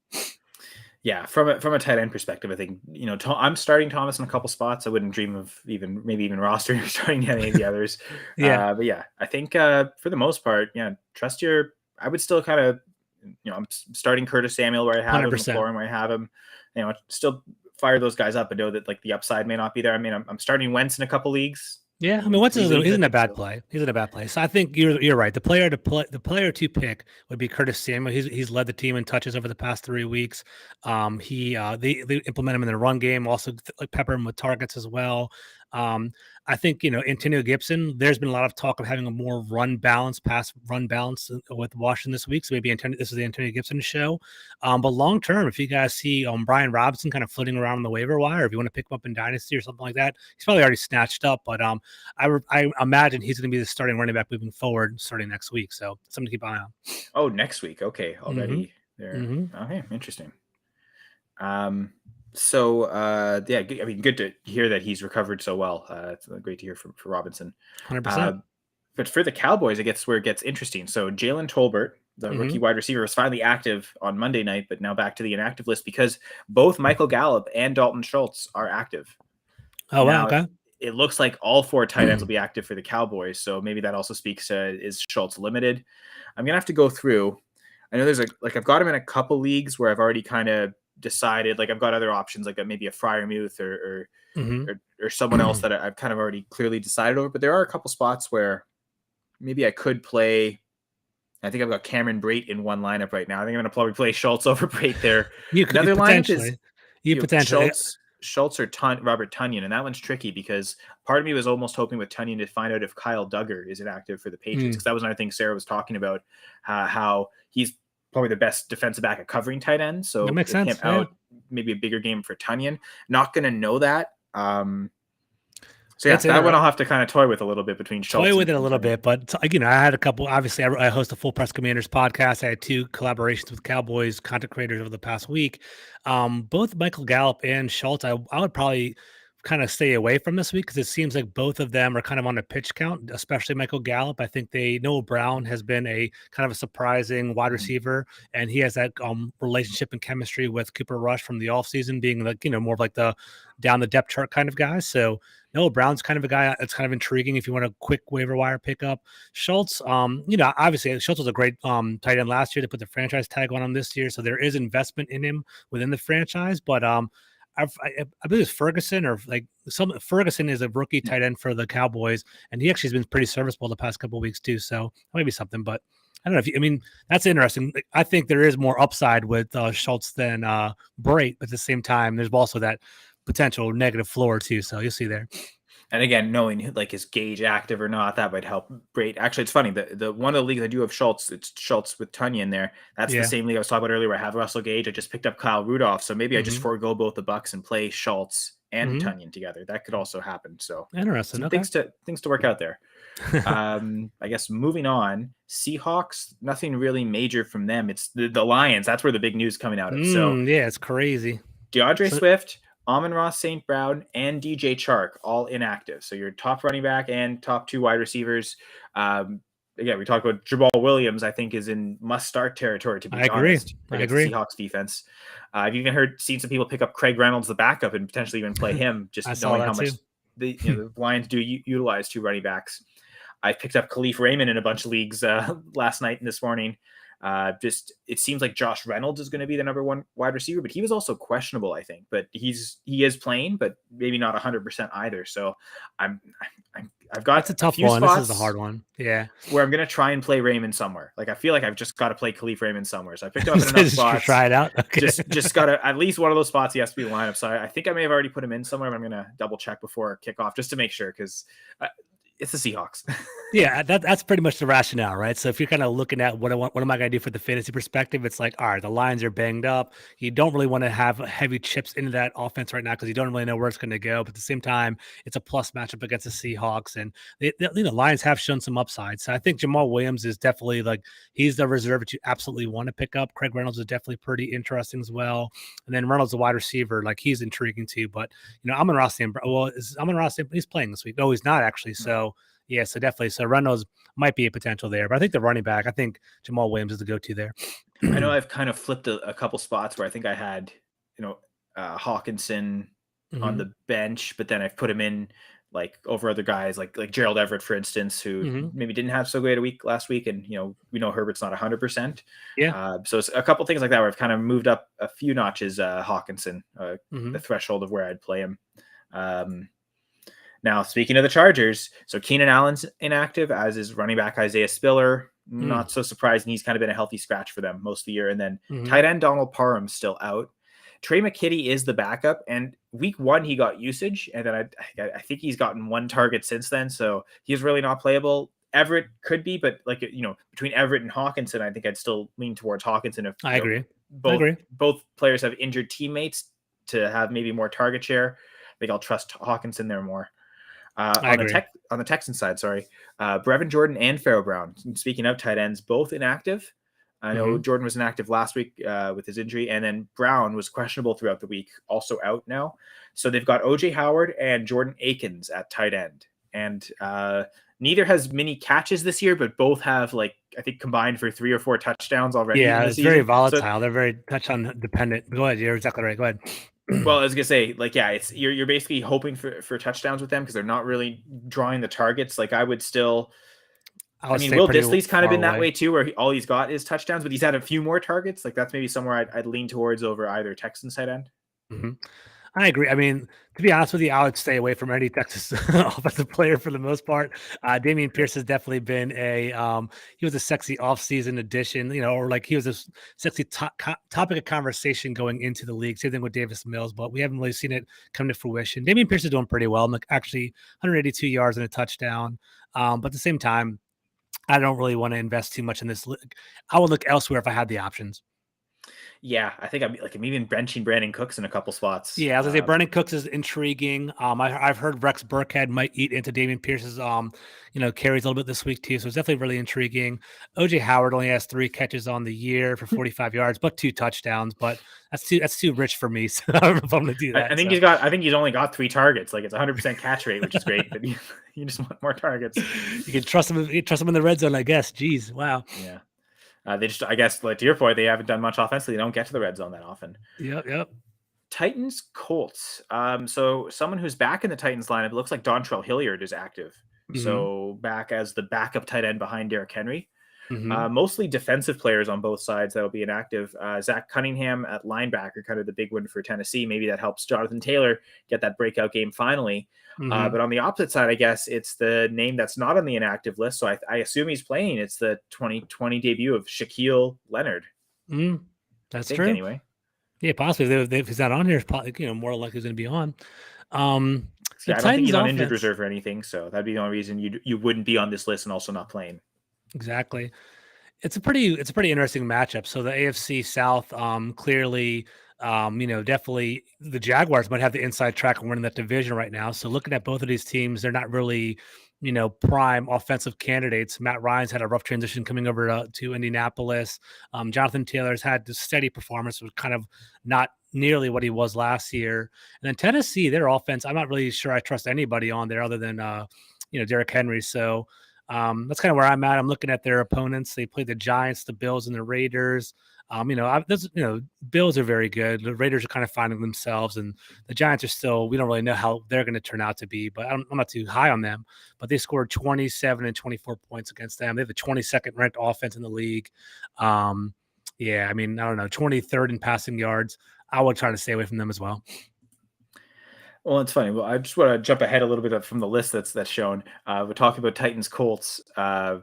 Yeah, from a tight end perspective, I think, I'm starting Thomas in a couple spots. I wouldn't dream of maybe even rostering or starting any of the others. But yeah, I think for the most part, trust I would still kind of, I'm starting Curtis Samuel where I have 100%. Him, McLaurin where I have him, still fire those guys up and know that like the upside may not be there. I'm starting Wentz in a couple leagues. Yeah, Wentz he's in a bad play. He's in a bad play. So I think you're right. The player to pick would be Curtis Samuel. He's led the team in touches over the past 3 weeks. They implement him in the run game, also like pepper him with targets as well. I think, Antonio Gibson, there's been a lot of talk of having a more pass run balance with Washington this week. So maybe this is the Antonio Gibson show. But long term, if you guys see Brian Robinson kind of floating around on the waiver wire, if you want to pick him up in Dynasty or something like that, he's probably already snatched up. But I imagine he's going to be the starting running back moving forward starting next week. So something to keep an eye on. Oh, next week. Okay. Already there. Okay. Interesting. So good to hear that he's recovered so well. It's great to hear for Robinson. 100%. But for the Cowboys, where it gets interesting. So Jalen Tolbert, the rookie wide receiver, was finally active on Monday night, but now back to the inactive list because both Michael Gallup and Dalton Schultz are active. Oh, wow. Okay. It looks like all 4 tight ends will be active for the Cowboys. So maybe that also speaks to, is Schultz limited? I'm going to have to go through. I know there's I've got him in a couple leagues where I've already kind of decided, like I've got other options, like maybe a Freiermuth or someone else that I've kind of already clearly decided over. But there are a couple spots where maybe I could play. I think I've got Cameron Brate in one lineup right now. I think I'm going to probably play Schultz over Brate there. Another lineup is Schultz or Robert Tonyan, and that one's tricky because part of me was almost hoping with Tonyan to find out if Kyle Duggar is inactive for the Patriots, because that was another thing Sarah was talking about, how he's probably the best defensive back at covering tight end. So that makes sense. Out, maybe a bigger game for Tonyan. Not going to know that. So yeah, that one I'll have to kind of toy with a little bit between Schultz. Toy with it a little bit, but I had a couple. Obviously, I host a Full Press Commanders podcast. I had 2 collaborations with Cowboys content creators over the past week. Both Michael Gallup and Schultz, I would probably kind of stay away from this week because it seems like both of them are kind of on a pitch count, especially Michael Gallup. I think Noah Brown has been a kind of a surprising wide receiver, and he has that relationship and chemistry with Cooper Rush from the offseason, being like, more of like the down the depth chart kind of guy. So Noah Brown's kind of a guy that's kind of intriguing if you want a quick waiver wire pickup. Schultz, obviously Schultz was a great tight end last year. They put the franchise tag on him this year, so there is investment in him within the franchise, but I believe it's Ferguson Ferguson is a rookie tight end for the Cowboys, and he actually has been pretty serviceable the past couple of weeks too. So that might be something, but I don't know that's interesting. I think there is more upside with Schultz than Brait, but at the same time, there's also that potential negative floor too. So you'll see there. And again, knowing like is Gage active or not, that might help. Brait. Actually, it's funny. The one of the leagues I do have Schultz, it's Schultz with Tunyon in there. That's the same league I was talking about earlier where I have Russell Gage. I just picked up Kyle Rudolph. So maybe I just forego both the Bucks and play Schultz and Tunyon together. That could also happen. So interesting. Things to work out there. I guess moving on, Seahawks, nothing really major from them. It's the Lions. That's where the big news coming out of. So yeah, it's crazy. DeAndre Swift, Amon-Ra St. Brown, and DJ Chark all inactive. So your top running back and top two wide receivers. Again, we talked about Jamal Williams, I think, is in must-start territory, to be honest. I agree. The Seahawks defense. I've even seen some people pick up Craig Reynolds, the backup, and potentially even play him, just knowing how much the Lions do utilize two running backs. I picked up Khalif Raymond in a bunch of leagues last night and this morning. It seems like Josh Reynolds is going to be the number one wide receiver, but he was also questionable, I think. But he is playing, but maybe not 100% either. So I've got that's a tough one. This is a hard one. Yeah, where I'm going to try and play Raymond somewhere. Like I feel like I've just got to play Khalif Raymond somewhere. So I picked him up in enough spots. Try it out. Okay. Just got to at least one of those spots. He has to be the lineup. So I think I may have already put him in somewhere. But I'm going to double check before kickoff just to make sure because. It's the Seahawks. Yeah, that's pretty much the rationale, right? So if you're kind of looking at what am I going to do for the fantasy perspective, it's like, all right, the Lions are banged up. You don't really want to have heavy chips into that offense right now because you don't really know where it's going to go. But at the same time, it's a plus matchup against the Seahawks, and the Lions have shown some upside. So I think Jamal Williams is definitely he's the reserve that you absolutely want to pick up. Craig Reynolds is definitely pretty interesting as well, and then Reynolds, the wide receiver, he's intriguing too. But Amon-Ra St. he's playing this week. No, he's not actually. So. Yeah, so definitely. So Reynolds might be a potential there. But I think the running back, I think Jamal Williams is the go-to there. I know I've kind of flipped a couple spots where I think I had, Hawkinson on the bench, but then I've put him in over other guys like Gerald Everett, for instance, who maybe didn't have so great a week last week. And, we know Herbert's not 100%. Yeah. So it's a couple things like that where I've kind of moved up a few notches, Hawkinson, the threshold of where I'd play him. Now, speaking of the Chargers, so Keenan Allen's inactive, as is running back Isaiah Spiller. Not so surprising. He's kind of been a healthy scratch for them most of the year. And then tight end Donald Parham's still out. Trey McKitty is the backup. And week one, he got usage. And then I think he's gotten one target since then. So he's really not playable. Everett could be, but between Everett and Hawkinson, I think I'd still lean towards Hawkinson. If I agree. Both players have injured teammates to have maybe more target share. I think I'll trust Hawkinson there more. On the Texans side, Brevin Jordan and Pharaoh Brown. Speaking of tight ends, both inactive. I know Jordan was inactive last week with his injury, and then Brown was questionable throughout the week, also out now. So they've got OJ Howard and Jordan Akins at tight end, and neither has many catches this year, but both have I think combined for 3 or 4 touchdowns already. Yeah, it's very volatile. So, they're very touchdown dependent. Go ahead, you're exactly right. Go ahead. Well, I was gonna say, it's you're basically hoping for touchdowns with them because they're not really drawing the targets. I would still. Will Dissly's kind of been that way too, where all he's got is touchdowns, but he's had a few more targets. That's maybe somewhere I'd lean towards over either Texans tight end. I agree. I mean, to be honest with you, I would stay away from any Texas offensive player for the most part. Damien Pierce has definitely been he was a sexy offseason addition, he was a sexy topic of conversation going into the league. Same thing with Davis Mills, but we haven't really seen it come to fruition. Damien Pierce is doing pretty well. Actually 182 yards and a touchdown. But at the same time, I don't really want to invest too much in this. I would look elsewhere if I had the options. Yeah, I think I'm even benching Brandon Cooks in a couple spots. Yeah, as I say, Brandon Cooks is intriguing. I've heard Rex Burkhead might eat into Damien Pierce's carries a little bit this week too, so it's definitely really intriguing. OJ Howard only has 3 catches on the year for 45 yards, but 2 touchdowns. But that's too rich for me. So I don't know if I'm going to do that. I think he's only got 3 targets. Like it's 100% catch rate, which is great. But you just want more targets. You can trust him. You trust him in the red zone, I guess. Jeez, wow. Yeah. They just, I guess, like to your point, they haven't done much offensively. They don't get to the red zone that often. Yep. Titans, Colts. So someone who's back in the Titans lineup, it looks like Dontrell Hilliard is active. Mm-hmm. So back as the backup tight end behind Derrick Henry. Mm-hmm. Mostly defensive players on both sides that'll be inactive. Zach Cunningham at linebacker, kind of the big one for Tennessee. Maybe that helps Jonathan Taylor get that breakout game finally. Mm-hmm. But on the opposite side, I guess it's the name that's not on the inactive list. So I assume he's playing. It's the 2020 debut of Shaquille Leonard. That's true. Anyway. Yeah, possibly. If he's not on here, it's probably more likely he's going to be on. I don't think he's on injured reserve or anything, so that'd be the only reason you wouldn't be on this list and also not playing. Exactly. It's a pretty interesting matchup. So the AFC South, clearly, definitely the Jaguars might have the inside track on winning that division right now. So looking at both of these teams, they're not really, prime offensive candidates. Matt Ryan's had a rough transition coming over to Indianapolis. Jonathan Taylor's had the steady performance, was kind of not nearly what he was last year. And then Tennessee, their offense, I'm not really sure I trust anybody on there other than, Derrick Henry. So that's kind of where I'm at. I'm looking at their opponents. They play the Giants, the Bills, and the Raiders. Bills are very good. The Raiders are kind of finding themselves, and the Giants are still, we don't really know how they're going to turn out to be, but I'm not too high on them. But they scored 27 and 24 points against them. They have the 22nd ranked offense in the league. I don't know, 23rd in passing yards. I would try to stay away from them as well. Well, it's funny. Well, I just want to jump ahead a little bit from the list that's shown. We're talking about Titans, Colts, and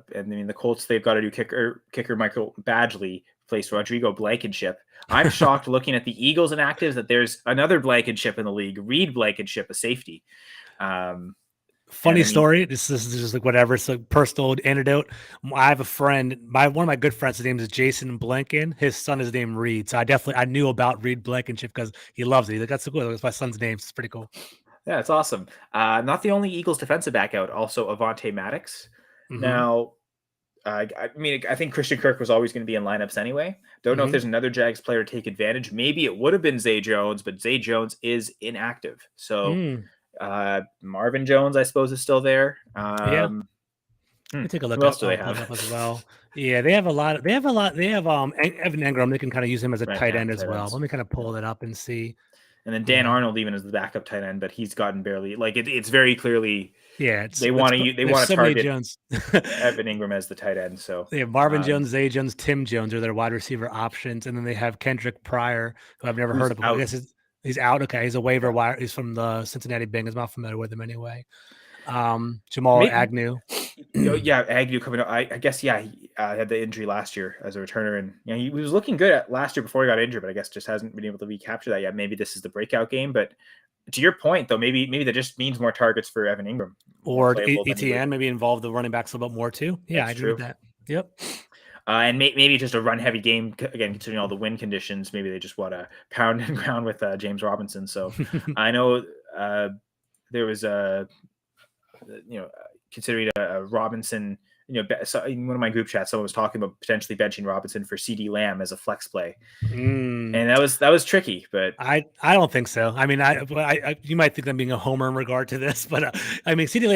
the Colts, they've got a new kicker Michael Badgley placed Rodrigo Blankenship. I'm shocked looking at the Eagles inactives that there's another Blankenship in the league, Reed Blankenship, a safety. Funny story. This is just like whatever. It's a personal anecdote. I have a friend. One of my good friends, his name is Jason Blanken. His son is named Reed. So I knew about Reed Blankenship because he loves it. He's like, that's so cool. That's my son's name. It's pretty cool. Yeah, it's awesome. Not the only Eagles defensive back out. Also, Avante Maddox. Mm-hmm. Now, I think Christian Kirk was always going to be in lineups anyway. Don't know if there's another Jags player to take advantage. Maybe it would have been Zay Jones, but Zay Jones is inactive. So. Marvin Jones, I suppose, is still there. Let me take a look. Who else do they have as well? Yeah, they have a lot. They have Evan Engram. They can kind of use him as a tight end as well. Let me kind of pull it up and see. And then Dan Arnold even as the backup tight end, but he's gotten barely. Like it's very clearly. Yeah, they want to target Jones. Evan Engram as the tight end. So they have Marvin Jones, Zay Jones, Tim Jones are their wide receiver options, and then they have Kendrick Pryor, who I've never heard of. I guess he's out. Okay, he's a waiver wire. He's from the Cincinnati Bengals. I'm not familiar with him anyway. Jamal Agnew. Agnew coming up. I guess he had the injury last year as a returner, and he was looking good at last year before he got injured, but I guess just hasn't been able to recapture that yet. Maybe this is the breakout game, but to your point though, maybe that just means more targets for Evan Engram or ETN. Maybe involve the running backs a little bit more too. Yeah, I agree with that. Yep. And maybe just a run-heavy game, again, considering all the wind conditions. Maybe they just want to pound and ground with James Robinson. So I know there was considering a Robinson, so in one of my group chats, someone was talking about potentially benching Robinson for CD Lamb as a flex play. And that was tricky, but I don't think so. I mean, you might think I'm being a homer in regard to this, but I think CD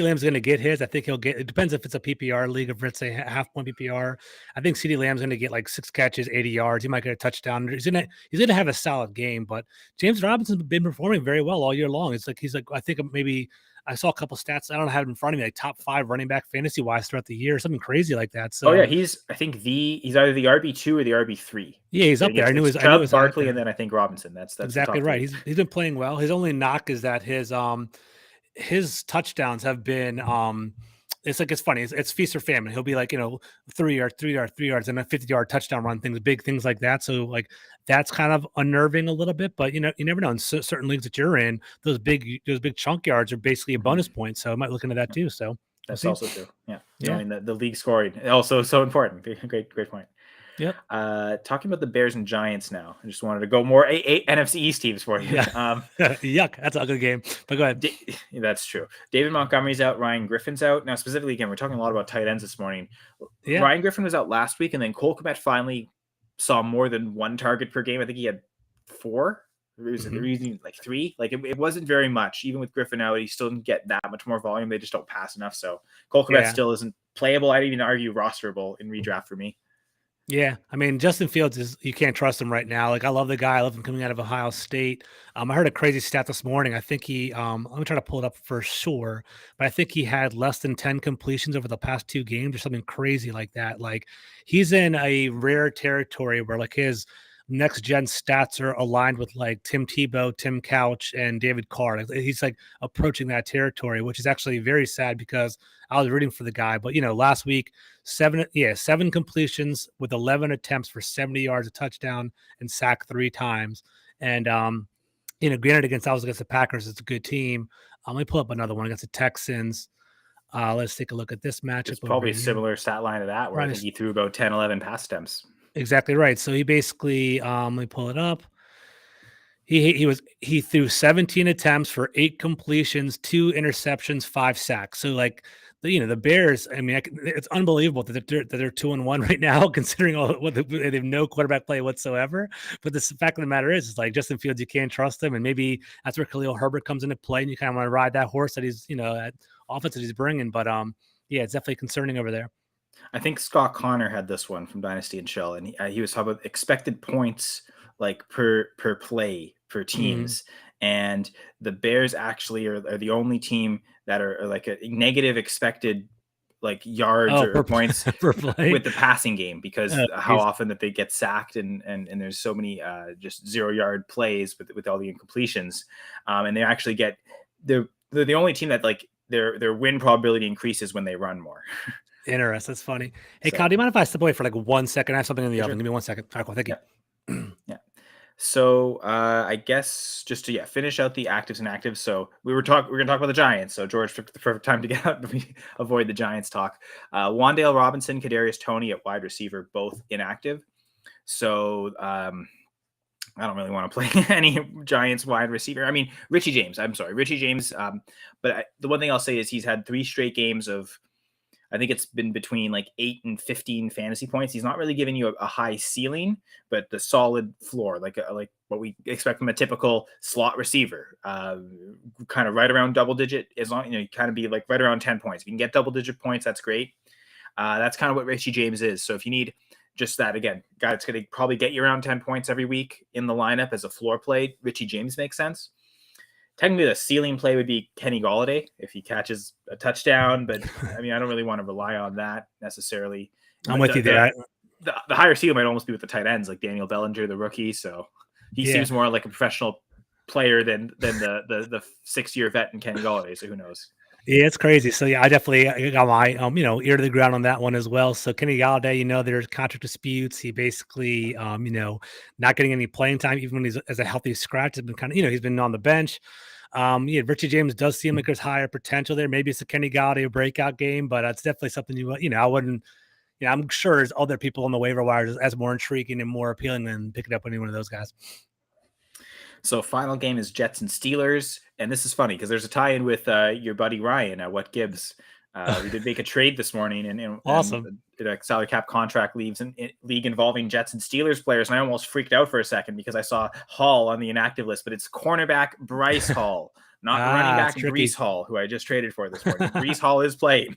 Lamb's going to get his. I think it depends if it's a PPR league, if it's a half point PPR. I think CD Lamb's going to get like 6 catches, 80 yards. He might get a touchdown. He's going to have a solid game, but James Robinson's been performing very well all year long. He's like, I think maybe I saw a couple stats. I don't have it in front of me, like top 5 running back fantasy wise throughout the year, something crazy like that. So he's either the RB2 or the RB3. Yeah, he's up there. I knew his Barkley, and then I think Robinson. That's exactly right. He's been playing well. His only knock is that his touchdowns have been it's funny. It's feast or famine. He'll be like 3 yards, and a 50-yard touchdown run, big things like that. So like that's kind of unnerving a little bit. But you never know. In certain leagues that you're in, those big chunk yards are basically a bonus point. So I might look into that too. So that's also true. Yeah. I mean the league scoring also so important. Great point. Yep. Talking about the Bears and Giants now. I just wanted to go more eight NFC East teams for you. Yeah. Yuck. That's a good game. But go ahead. That's true. David Montgomery's out. Ryan Griffin's out. Now, specifically, again, we're talking a lot about tight ends this morning. Yeah. Ryan Griffin was out last week, and then Cole Kmet finally saw more than one target per game. I think he had 4. It was like 3. Like it wasn't very much. Even with Griffin out, he still didn't get that much more volume. They just don't pass enough. So Cole Kmet still isn't playable. I'd even argue rosterable in redraft for me. Yeah, I mean, Justin Fields you can't trust him right now. Like, I love the guy. I love him coming out of Ohio State. I heard a crazy stat this morning. I think he, let me try to pull it up for sure, but I think he had less than 10 completions over the past 2 games or something crazy like that. Like, he's in a rare territory where like his next gen stats are aligned with like Tim Tebow, Tim Couch, and David Carr. Like, he's like approaching that territory, which is actually very sad because I was rooting for the guy. But last week, 7 completions with 11 attempts for 70 yards, a touchdown, and sacked 3 times. And granted, against the Packers, it's a good team. Let me pull up another one against the Texans. Let's take a look at this matchup. It's probably a similar stat line to that, where I think he threw about 10, 11 pass attempts. Exactly right. So he basically, let me pull it up. He threw 17 attempts for 8 completions, 2 interceptions, 5 sacks. So like the Bears, I mean, it's unbelievable that they're 2-1 right now, considering they have no quarterback play whatsoever. But the fact of the matter is like Justin Fields, you can't trust him, and maybe that's where Khalil Herbert comes into play, and you kind of want to ride that horse that he's that offense that he's bringing. But yeah, it's definitely concerning over there. I think Scott Connor had this one from Dynasty and Shell, and he was talking about expected points like per play for teams. And the Bears actually are the only team that are like a negative expected like yards or points with the passing game, because how often that they get sacked and there's so many just 0-yard plays with all the incompletions. And they actually they're the only team that like their win probability increases when they run more. Interesting. That's funny. Hey, Kyle, do you mind if I step away for like 1 second? I have something in the oven. Give me 1 second. All right, cool. Thank you. Yeah. So I guess just to finish out the actives and actives. So we're going to talk about the Giants. So George took the perfect time to get out. We avoid the Giants talk. Wan'Dale Robinson, Kadarius Toney at wide receiver, both inactive. So I don't really want to play any Giants wide receiver. I mean, Richie James. But the one thing I'll say is he's had 3 straight games of, I think it's been between like 8 and 15 fantasy points. He's not really giving you a high ceiling, but the solid floor, like what we expect from a typical slot receiver, kind of right around double digit. As long you kind of be like right around 10 points. If you can get double digit points, that's great. That's kind of what Richie James is. So if you need just that, again, guy that's going to probably get you around 10 points every week in the lineup as a floor play, Richie James makes sense. Technically, the ceiling play would be Kenny Golladay if he catches a touchdown, but I mean, I don't really want to rely on that necessarily. I'm with you there. The higher ceiling might almost be with the tight ends, like Daniel Bellinger, the rookie. So he seems more like a professional player than the 6-year vet in Kenny Golladay. So who knows? Yeah, it's crazy. So yeah, I definitely got my ear to the ground on that one as well. So Kenny Golladay, there's contract disputes. He basically not getting any playing time, even when he's as a healthy scratch. Has been kind of he's been on the bench. Richie James does seem like there's higher potential there. Maybe it's a Kenny Golladay breakout game, but it's definitely something I wouldn't. I'm sure there's other people on the waiver wires as more intriguing and more appealing than picking up any one of those guys. So final game is Jets and Steelers. And this is funny because there's a tie-in with your buddy Ryan at What Gibbs. We did make a trade this morning and awesome. Did a salary cap contract league involving Jets and Steelers players. And I almost freaked out for a second because I saw Hall on the inactive list, but it's cornerback Bryce Hall, not running back Breece Hall, who I just traded for this morning. Breece Hall is playing.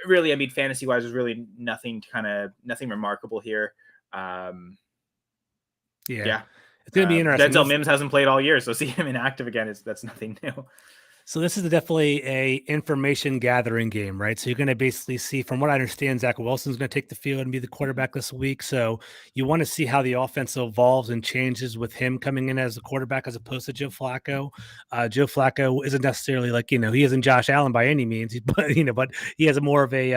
Really, I mean, fantasy wise, there's really nothing remarkable here. Yeah. It's going to be interesting. Denzel Mims hasn't played all year, so see him inactive again, that's nothing new. So this is definitely a information gathering game, right? So you're going to basically see, from what I understand, Zach Wilson's going to take the field and be the quarterback this week. So you want to see how the offense evolves and changes with him coming in as a quarterback as opposed to Joe Flacco. Joe Flacco isn't necessarily like, he isn't Josh Allen by any means, but he has a more of a,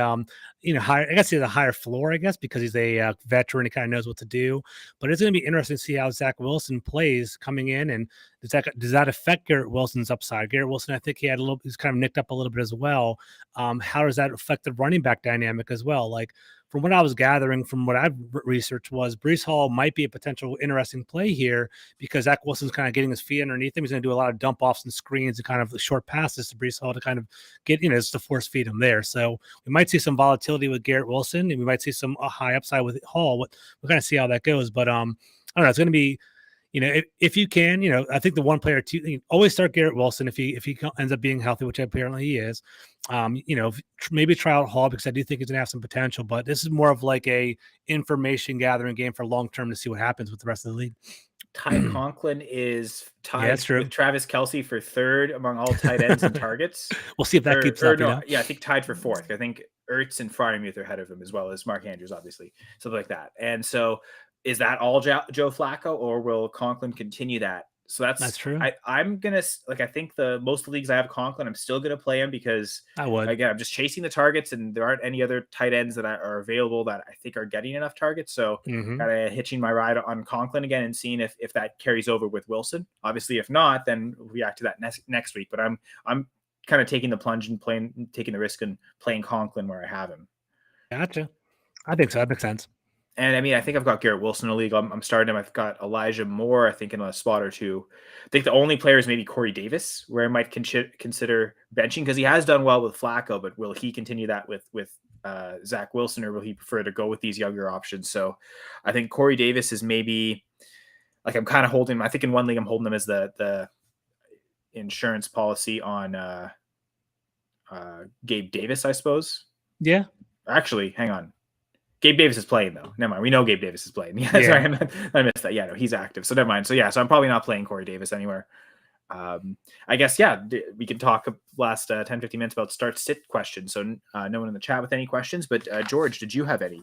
higher, I guess he has a higher floor, I guess, because he's a veteran. He kind of knows what to do. But it's going to be interesting to see how Zach Wilson plays coming in, and does that affect Garrett Wilson's upside? Garrett Wilson, I think he's kind of nicked up a little bit as well. How does that affect the running back dynamic as well? Like from what I was gathering, from what I've researched, was Bryce Hall might be a potential interesting play here because Zach Wilson's kind of getting his feet underneath him. He's going to do a lot of dump offs and screens and kind of the short passes to Bryce Hall to kind of get, just to force feed him there. So we might see some volatility with Garrett Wilson, and we might see some high upside with Hall. We'll kind of see how that goes. But I don't know. It's going to be, if you can, I think the one player to always start Garrett Wilson if he ends up being healthy, which apparently he is. Maybe try out Hall because I do think he's gonna have some potential. But this is more of like a information gathering game for long term to see what happens with the rest of the league. Ty Conklin is tied Yeah, with Travis Kelce for third among all tight ends and targets. We'll see if that keeps up. No, yeah, I think tied for fourth. I think Ertz and Freiermuth are ahead of him, as well as Mark Andrews, obviously, something like that. And so, is that all Joe Flacco, or will Conklin continue that? So that's true. I'm gonna I think most of the leagues I have Conklin, I'm still gonna play him because again, I'm just chasing the targets, and there aren't any other tight ends that are available that I think are getting enough targets. So kind of hitching my ride on Conklin again and seeing if that carries over with Wilson. Obviously, if not, then we'll react to that next week. But I'm kind of taking the plunge and taking the risk and playing Conklin where I have him. Gotcha. I think so. That makes sense. And I mean, I think I've got Garrett Wilson in the league. I'm starting him. I've got Elijah Moore, I think, in a spot or two. I think the only player is maybe Corey Davis, where I might consider benching because he has done well with Flacco, but will he continue that with Zach Wilson, or will he prefer to go with these younger options? So I think Corey Davis is maybe I'm kind of holding him. I think in one league I'm holding him as the insurance policy on Gabe Davis, I suppose. Yeah. Actually, hang on. Gabe Davis is playing, though. Never mind. We know Gabe Davis is playing. Yeah. Sorry, I missed that. Yeah, no, he's active. So never mind. So yeah, so I'm probably not playing Corey Davis anywhere. I guess, yeah, we can talk last 10, 15 minutes about start-sit questions. So no one in the chat with any questions. But George, did you have any?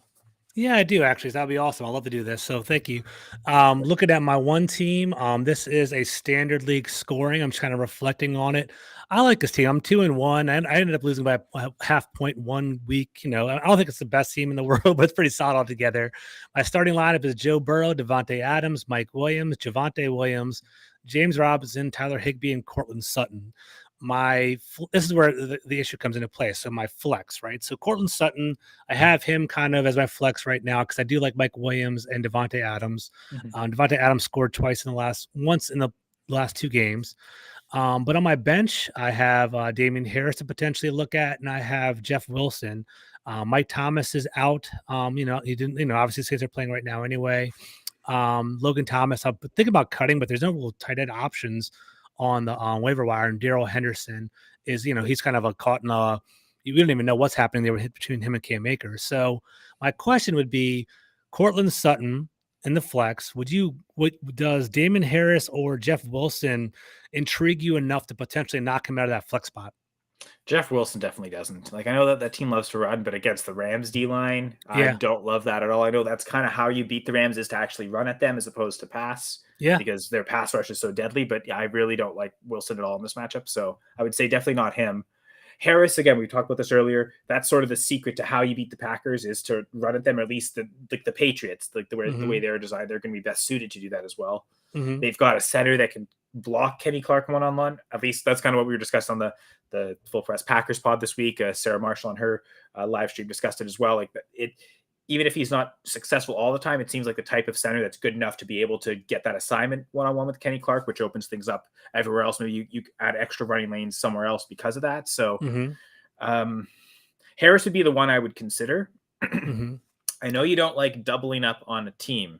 Yeah, I do actually. So that'd be awesome. I'd love to do this. So thank you. Looking at my one team, this is a standard league scoring. I'm just kind of reflecting on it. I like this team. I'm 2-1, and I ended up losing by a half point 1 week. I don't think it's the best team in the world, but it's pretty solid altogether. My starting lineup is Joe Burrow, Devontae Adams, Mike Williams, Javonte Williams, James Robinson, Tyler Higbee, and Courtland Sutton. This is where the issue comes into play. So my flex, right? So Courtland Sutton, I have him kind of as my flex right now because I do like Mike Williams and Devontae Adams. Devontae Adams scored once in the last 2 games. But on my bench, I have Damien Harris to potentially look at, and I have Jeff Wilson. Mike Thomas is out. He didn't. Obviously, Saints are playing right now anyway. Logan Thomas, I'm thinking about cutting, but there's no real tight end options on the waiver wire, and Darrell Henderson is, he's kind of caught in we don't even know what's happening there between him and Cam Akers. So my question would be Courtland Sutton in the flex. Does Damon Harris or Jeff Wilson intrigue you enough to potentially knock him out of that flex spot? Jeff Wilson definitely doesn't. I know that team loves to run, but against the Rams D line, I don't love that at all. I know that's kind of how you beat the Rams is to actually run at them as opposed to pass. Yeah, because their pass rush is so deadly. But I really don't like Wilson at all in this matchup. So I would say definitely not him. Harris, again, we talked about this earlier. That's sort of the secret to how you beat the Packers is to run at them, or at least the Patriots, the way they're designed, they're going to be best suited to do that as well. They've got a center that can block Kenny Clark one-on-one. At least that's kind of what we were discussing on the Full Press Packers pod this week. Sarah Marshall on her live stream discussed it as well. Even if he's not successful all the time, it seems like the type of center that's good enough to be able to get that assignment one-on-one with Kenny Clark, which opens things up everywhere else. Maybe you add extra running lanes somewhere else because of that. So Harris would be the one I would consider. I know you don't like doubling up on a team.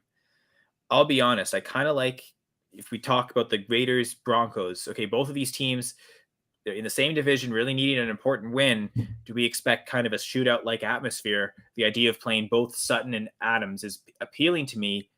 I'll be honest. I kind of like, if we talk about the Raiders, Broncos, okay, both of these teams, they're in the same division, really needing an important win. Do we expect kind of a shootout-like atmosphere? The idea of playing both Sutton and Adams is appealing to me.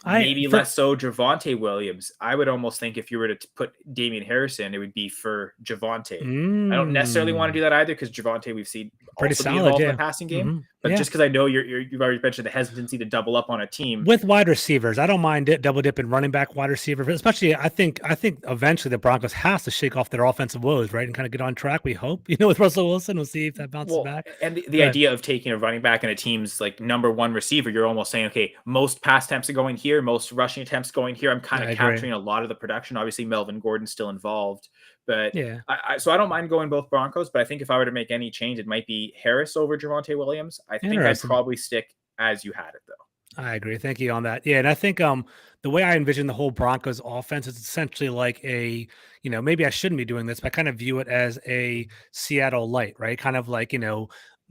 Less so Javonte Williams. I would almost think if you were to put Damian Harris in, it would be for Javonte. I don't necessarily want to do that either because Javonte we've seen pretty solid in the passing game. But just because I know you've already mentioned the hesitancy to double up on a team with wide receivers, I don't mind double dipping running back, wide receiver. But especially, I think eventually the Broncos has to shake off their offensive woes, right, and kind of get on track. We hope, with Russell Wilson, we'll see if that bounces back. And the idea of taking a running back and a team's number one receiver, you're almost saying, okay, most pass attempts are going here, most rushing attempts going here. I'm kind of capturing a lot of the production. Obviously, Melvin Gordon's still involved, But Yeah. so I don't mind going both Broncos, but I think if I were to make any change, it might be Harris over Javonte Williams. I think I'd Interesting. probably stick as you had it, though. I agree. Thank you on that. Yeah, and I think the way I envision the whole Broncos offense is essentially like a, maybe I shouldn't be doing this, but I kind of view it as a Seattle light, right? Kind of like,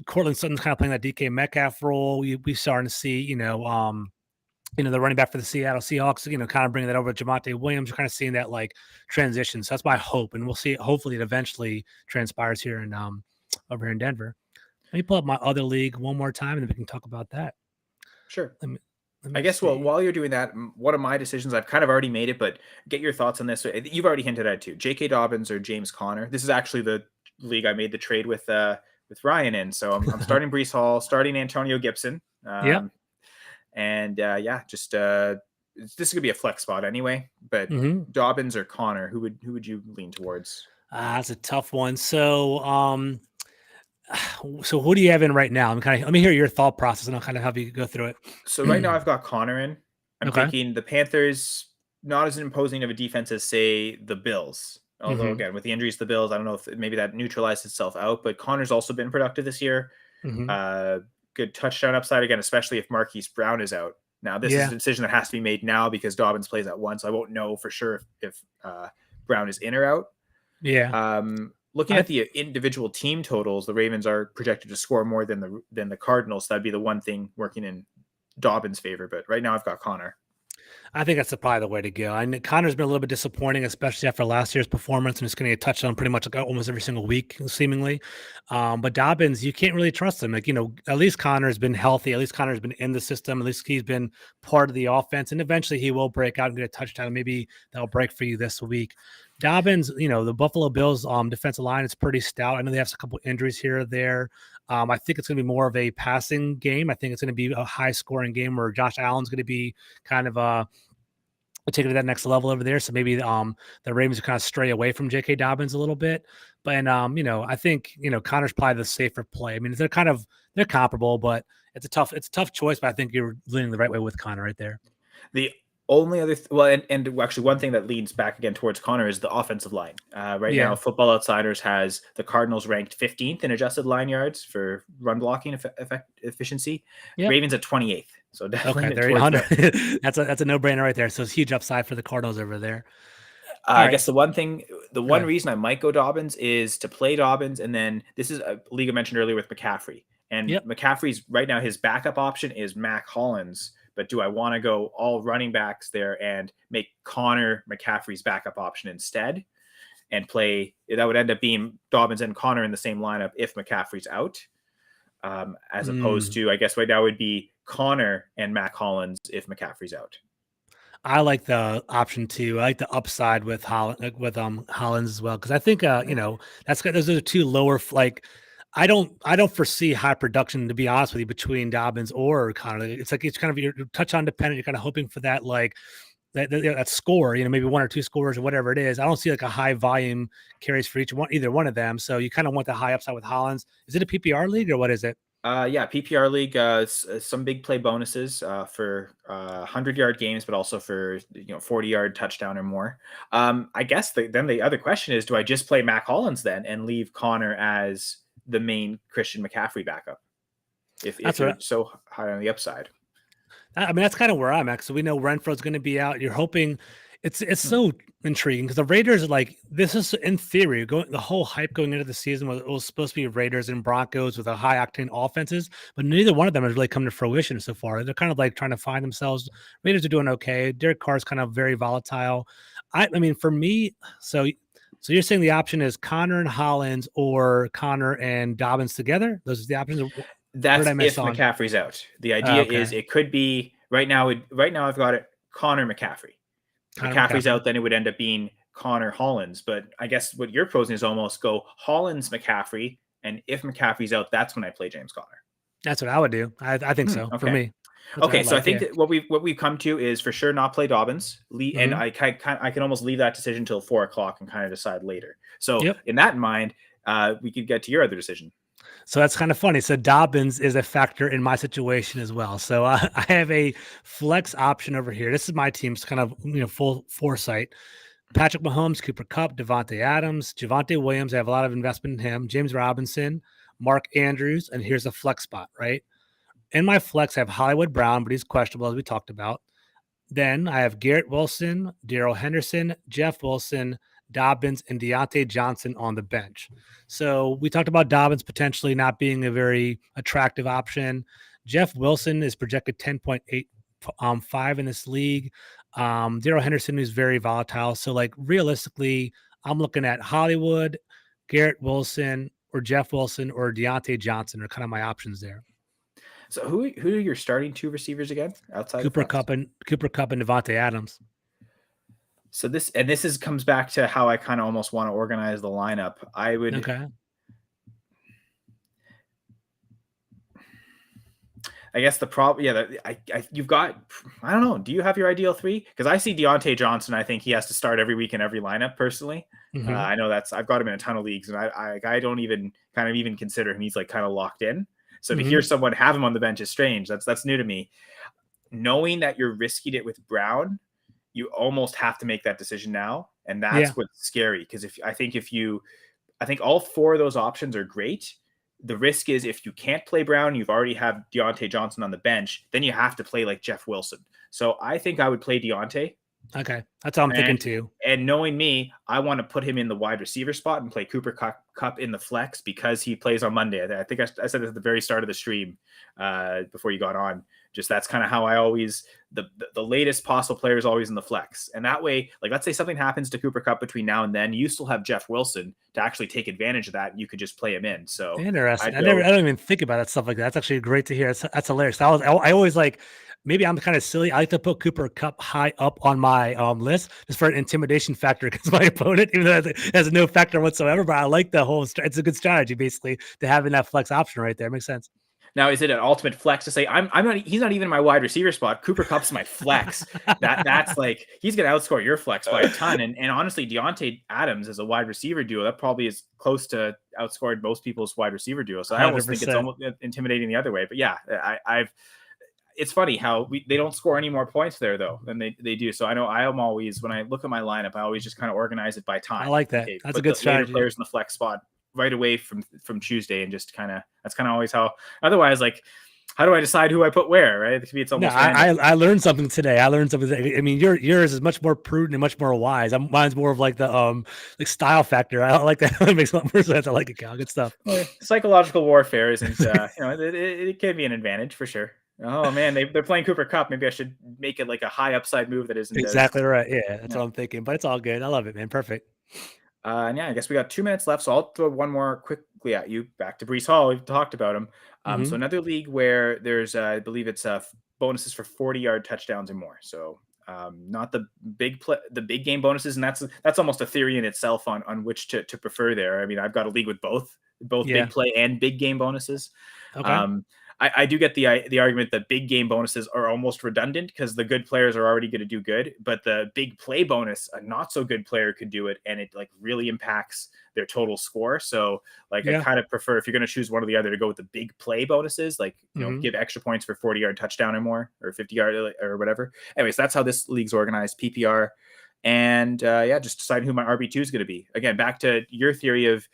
Courtland Sutton's kind of playing that DK Metcalf role. We starting to see, the running back for the Seattle Seahawks, kind of bringing that over to Javonte Williams. You're kind of seeing that like transition. So that's my hope, and we'll see. Hopefully, it eventually transpires here in over here in Denver. Let me pull up my other league one more time, and then we can talk about that. Sure. Let me I guess, see. well, while you're doing that, one of my decisions, I've kind of already made it, but get your thoughts on this. You've already hinted at it too. J.K. Dobbins or James Conner. This is actually the league I made the trade with Ryan in. So I'm starting Bryce Hall, starting Antonio Gibson. Yeah. And just this is gonna be a flex spot anyway. But Dobbins or Conner, who would you lean towards? That's a tough one. So who do you have in right now? Let me hear your thought process, and I'll kind of have you go through it. So right now I've got Conner in. I'm thinking the Panthers, not as imposing of a defense as say the Bills. Although again, with the injuries to the Bills, I don't know if maybe that neutralized itself out. But Connor's also been productive this year. Good touchdown upside again, especially if Marquise Brown is out. Now this is a decision that has to be made now because Dobbins plays at once. So I won't know for sure if Brown is in or out. Yeah. Looking at the individual team totals, the Ravens are projected to score more than the Cardinals. So that'd be the one thing working in Dobbins' favor. But right now I've got Conner. I think that's probably the way to go. I mean, Connor's been a little bit disappointing, especially after last year's performance, and it's going to get touched on pretty much like almost every single week, seemingly. But Dobbins, you can't really trust him. Like, at least Connor's been healthy. At least Connor's been in the system. At least he's been part of the offense. And eventually he will break out and get a touchdown. Maybe that'll break for you this week. Dobbins, the Buffalo Bills defensive line is pretty stout. I know they have a couple injuries here or there. I think it's going to be more of a passing game. I think it's going to be a high-scoring game where Josh Allen's going to be kind of take it to that next level over there. So maybe the Ravens kind of stray away from J.K. Dobbins a little bit. But I think Connor's probably the safer play. I mean, they're comparable, but it's a tough choice. But I think you're leaning the right way with Connor right there. The only other and actually one thing that leads back again towards Conner is the offensive line. Right now, Football Outsiders has the Cardinals ranked 15th in adjusted line yards for run blocking efficiency. Yep. Ravens at 28th. So definitely that's a no-brainer right there. So it's huge upside for the Cardinals over there. I guess the one reason I might go Dobbins is to play Dobbins, and then this is a league I mentioned earlier with McCaffrey. And McCaffrey's right now his backup option is Mac Hollins. But do I want to go all running backs there and make Conner McCaffrey's backup option instead and play? That would end up being Dobbins and Conner in the same lineup if McCaffrey's out, as opposed to, I guess right now would be Conner and Mac Hollins if McCaffrey's out. I like the option too. I like the upside with Hollins as well because I think those are the two lower I don't foresee high production, to be honest with you, between Dobbins or Conner. It's like it's kind of you're touchdown dependent. You're kind of hoping for that that score, maybe one or two scores or whatever it is. I don't see like a high volume carries for either one of them. So you kind of want the high upside with Hollins. Is it a PPR league or what is it? PPR league. Some big play bonuses for 100-yard games, but also for 40-yard touchdown or more. I guess then the other question is, do I just play Mac Hollins then and leave Conner as the main Christian McCaffrey backup if you're so high on the upside? I mean, that's kind of where I'm at. So we know Renfro's going to be out. You're hoping it's so intriguing because the Raiders this is in theory the whole hype going into the season was it was supposed to be Raiders and Broncos with a high octane offenses, but neither one of them has really come to fruition so far. They're kind of like trying to find themselves. Raiders are doing okay. Derek Carr's kind of very volatile. I mean, for me, so you're saying the option is Conner and Hollins or Conner and Dobbins together? Those are the options. That's if McCaffrey's out. The idea is it could be right now. I've got it Conner McCaffrey. McCaffrey's out, then it would end up being Conner Hollins. But I guess what you're posing is almost go Hollins McCaffrey, and if McCaffrey's out, that's when I play James Conner. That's what I would do. I think so for me. Okay, so I think that what we've come to is for sure not play Dobbins, and I can almost leave that decision until 4:00 and kind of decide later. So in that in mind, we could get to your other decision. So that's kind of funny. So Dobbins is a factor in my situation as well. So I have a flex option over here. This is my team's kind of full foresight. Patrick Mahomes, Cooper Kupp, Devontae Adams, Javonte Williams. I have a lot of investment in him. James Robinson, Mark Andrews, and here's a flex spot, right? In my flex, I have Hollywood Brown, but he's questionable, as we talked about. Then I have Garrett Wilson, Darrell Henderson, Jeff Wilson, Dobbins, and Deontay Johnson on the bench. So we talked about Dobbins potentially not being a very attractive option. Jeff Wilson is projected 10.85 in this league. Darrell Henderson is very volatile. So like realistically, I'm looking at Hollywood, Garrett Wilson, or Jeff Wilson, or Deontay Johnson are kind of my options there. So who are your starting 2 receivers again outside Cooper Kupp and Devontae Adams. So this comes back to how I kind of almost want to organize the lineup. I would Okay. I guess the problem, you've got, I don't know. Do you have your ideal 3? Because I see Deontay Johnson. I think he has to start every week in every lineup. Personally, I know I've got him in a ton of leagues, and I don't even consider him. He's like kind of locked in. So to hear someone have him on the bench is strange. That's new to me. Knowing that you're risking it with Brown, you almost have to make that decision now, and that's what's scary. Because I think all 4 of those options are great. The risk is if you can't play Brown, you've already have Deontay Johnson on the bench, then you have to play like Jeff Wilson. So I think I would play Deontay. Okay. That's all I'm thinking too. And knowing me, I want to put him in the wide receiver spot and play Cooper Kupp in the flex because he plays on Monday. I think I said this at the very start of the stream before you got on. Just that's kind of how I always the latest possible player is always in the flex. And that way, like let's say something happens to Cooper Kupp between now and then, you still have Jeff Wilson to actually take advantage of that. And you could just play him in. So interesting. I don't even think about that stuff like that. That's actually great to hear. That's hilarious. I always like, maybe I'm kind of silly. I like to put Cooper Kupp high up on my list just for an intimidation factor against my opponent, even though it has no factor whatsoever. But I like the whole. It's a good strategy, basically, to having that flex option right there. It makes sense. Now, is it an ultimate flex to say I'm not? He's not even my wide receiver spot. Cooper Kupp's my flex. That's like he's gonna outscore your flex by a ton. And honestly, Deontay Adams as a wide receiver duo, that probably is close to outscored most people's wide receiver duo. So I almost think it's almost intimidating the other way. But yeah, it's funny how they don't score any more points there though than they do. So I know I am always, when I look at my lineup, I always just kind of organize it by time. I like that. Okay, that's a good strategy. Players in the flex spot right away from Tuesday, and just that's kind of always how. Otherwise, like, how do I decide who I put where? Right? It could be it's almost. No, I learned something today. I mean, yours is much more prudent and much more wise. Mine's more of like the like style factor. I like that. It makes a lot more sense. I like it, Cal. Good stuff. Well, psychological warfare isn't. It can be an advantage for sure. Oh man, they're playing Cooper Kupp. Maybe I should make it like a high upside move that isn't exactly right. Yeah, that's what I'm thinking. But it's all good. I love it, man. Perfect. And I guess we got 2 minutes left, so I'll throw one more quickly at you. Back to Bryce Hall. We've talked about him. So another league where there's, I believe it's bonuses for 40-yard touchdowns or more. So not the big game bonuses, and that's almost a theory in itself on which to prefer there. I mean, I've got a league with both big play and big game bonuses. Okay. I do get the argument that big game bonuses are almost redundant because the good players are already going to do good, but the big play bonus, a not so good player could do it, and it like really impacts their total score. So like I kind of prefer, if you're going to choose one or the other, to go with the big play bonuses, like give extra points for 40-yard touchdown or more, or 50-yard or whatever. Anyways, that's how this league's organized, PPR, and just decide who my RB2 is going to be. Again, back to your theory of,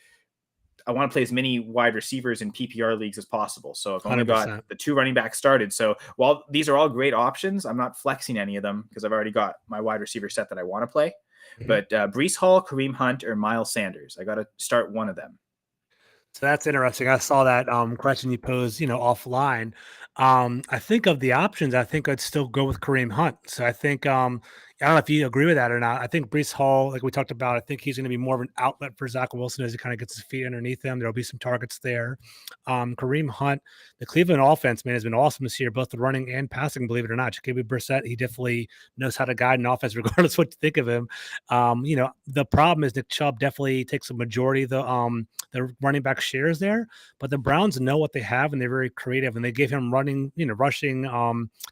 I want to play as many wide receivers in PPR leagues as possible. So I've only got the 2 running backs started. So while these are all great options, I'm not flexing any of them because I've already got my wide receiver set that I want to play. But Bryce Hall, Kareem Hunt, or Miles Sanders, I got to start one of them. So that's interesting. I saw that question you posed, offline. I think of the options, I think I'd still go with Kareem Hunt. So I think I don't know if you agree with that or not. I think Bryce Hall, like we talked about, I think he's going to be more of an outlet for Zach Wilson as he kind of gets his feet underneath him. There'll be some targets there. Kareem Hunt, the Cleveland offense, man, has been awesome this year, both the running and passing, believe it or not. Jacoby Brissett, he definitely knows how to guide an offense regardless of what you think of him. The problem is Nick Chubb definitely takes a majority of the running back shares there, but the Browns know what they have and they're very creative, and they give him rushing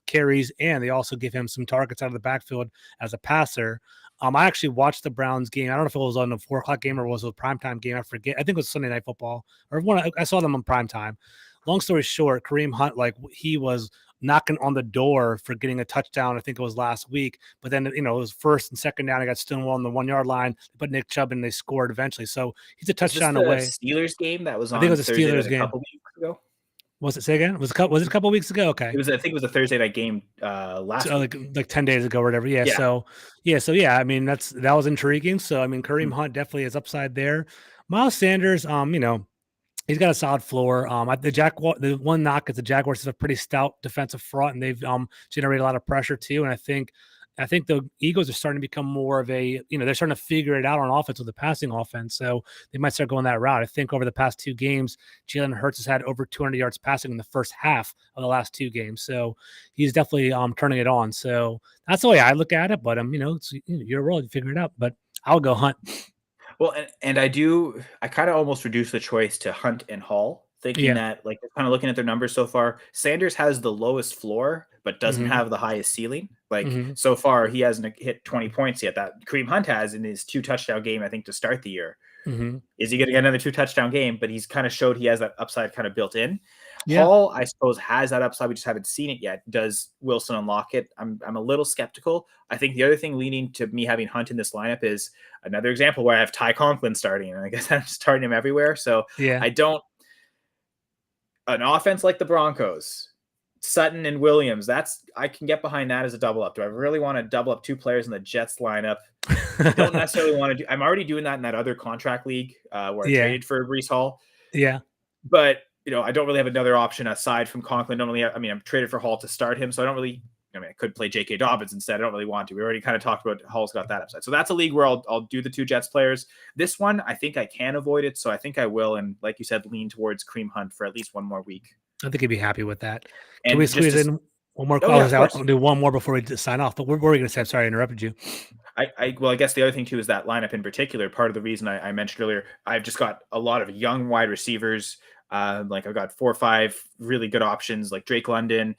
carries, and they also give him some targets out of the backfield as a passer. I actually watched the Browns game. I don't know if it was on the 4 o'clock game or was it a primetime game. I forget. I think it was Sunday Night Football or one. I saw them on primetime. long story short, Kareem Hunt, like he was knocking on the door for getting a touchdown. I think it was last week, but then, it was first and second down. I got Stonewall on the 1 yard line, but Nick Chubb and they scored eventually. So he's a Was this touchdown the away. Steelers game that was I think it on was a Thursday Steelers night a game. couple weeks ago? Was it, say again? Was it a couple weeks ago? Okay. I think it was a Thursday night game last week. Like 10 days ago or whatever. Yeah. So I mean, that was intriguing. So I mean, Kareem Hunt definitely is upside there. Miles Sanders, he's got a solid floor. The one knock is the Jaguars have a pretty stout defensive front, and they've generated a lot of pressure too. And I think the Eagles are starting to become more of a, they're starting to figure it out on offense with the passing offense. So they might start going that route. I think over the past 2 games, Jalen Hurts has had over 200 yards passing in the first half of the last 2 games. So he's definitely turning it on. So that's the way I look at it. But it's your role to figure it out. But I'll go Hunt. Well, and I kind of almost reduce the choice to Hunt and Hall, thinking that, like, kind of looking at their numbers so far, Sanders has the lowest floor, but doesn't have the highest ceiling. Like, so far, he hasn't hit 20 points yet. That Kareem Hunt has in his 2 touchdown game, I think, to start the year. Is he going to get another 2 touchdown game? But he's kind of showed he has that upside kind of built in. Yeah. Hall, I suppose, has that upside. We just haven't seen it yet. Does Wilson unlock it? I'm a little skeptical. I think the other thing leading to me having Hunt in this lineup is another example where I have Ty Conklin starting, and I guess I'm starting him everywhere. So I don't. An offense like the Broncos, Sutton and Williams, I can get behind that as a double up. Do I really want to double up 2 players in the Jets lineup? I don't necessarily want to do. I'm already doing that in that other contract league where I traded for Bryce Hall. Yeah, but I don't really have another option aside from Conklin. I'm traded for Hall to start him, so I don't really. I could play J.K. Dobbins instead. I don't really want to. We already kind of talked about Hall's got that upside. So that's a league where I'll do the 2 Jets players. This one, I think I can avoid it, so I think I will. And like you said, lean towards Kareem Hunt for at least 1 more week. I think he'd be happy with that. Can And we squeeze in one more? I'll do one more before we sign off. But what were we going to say? I'm sorry, I interrupted you. I guess the other thing too is that lineup in particular. Part of the reason I mentioned earlier, I've just got a lot of young wide receivers. Like I've got 4 or 5 really good options, like Drake London,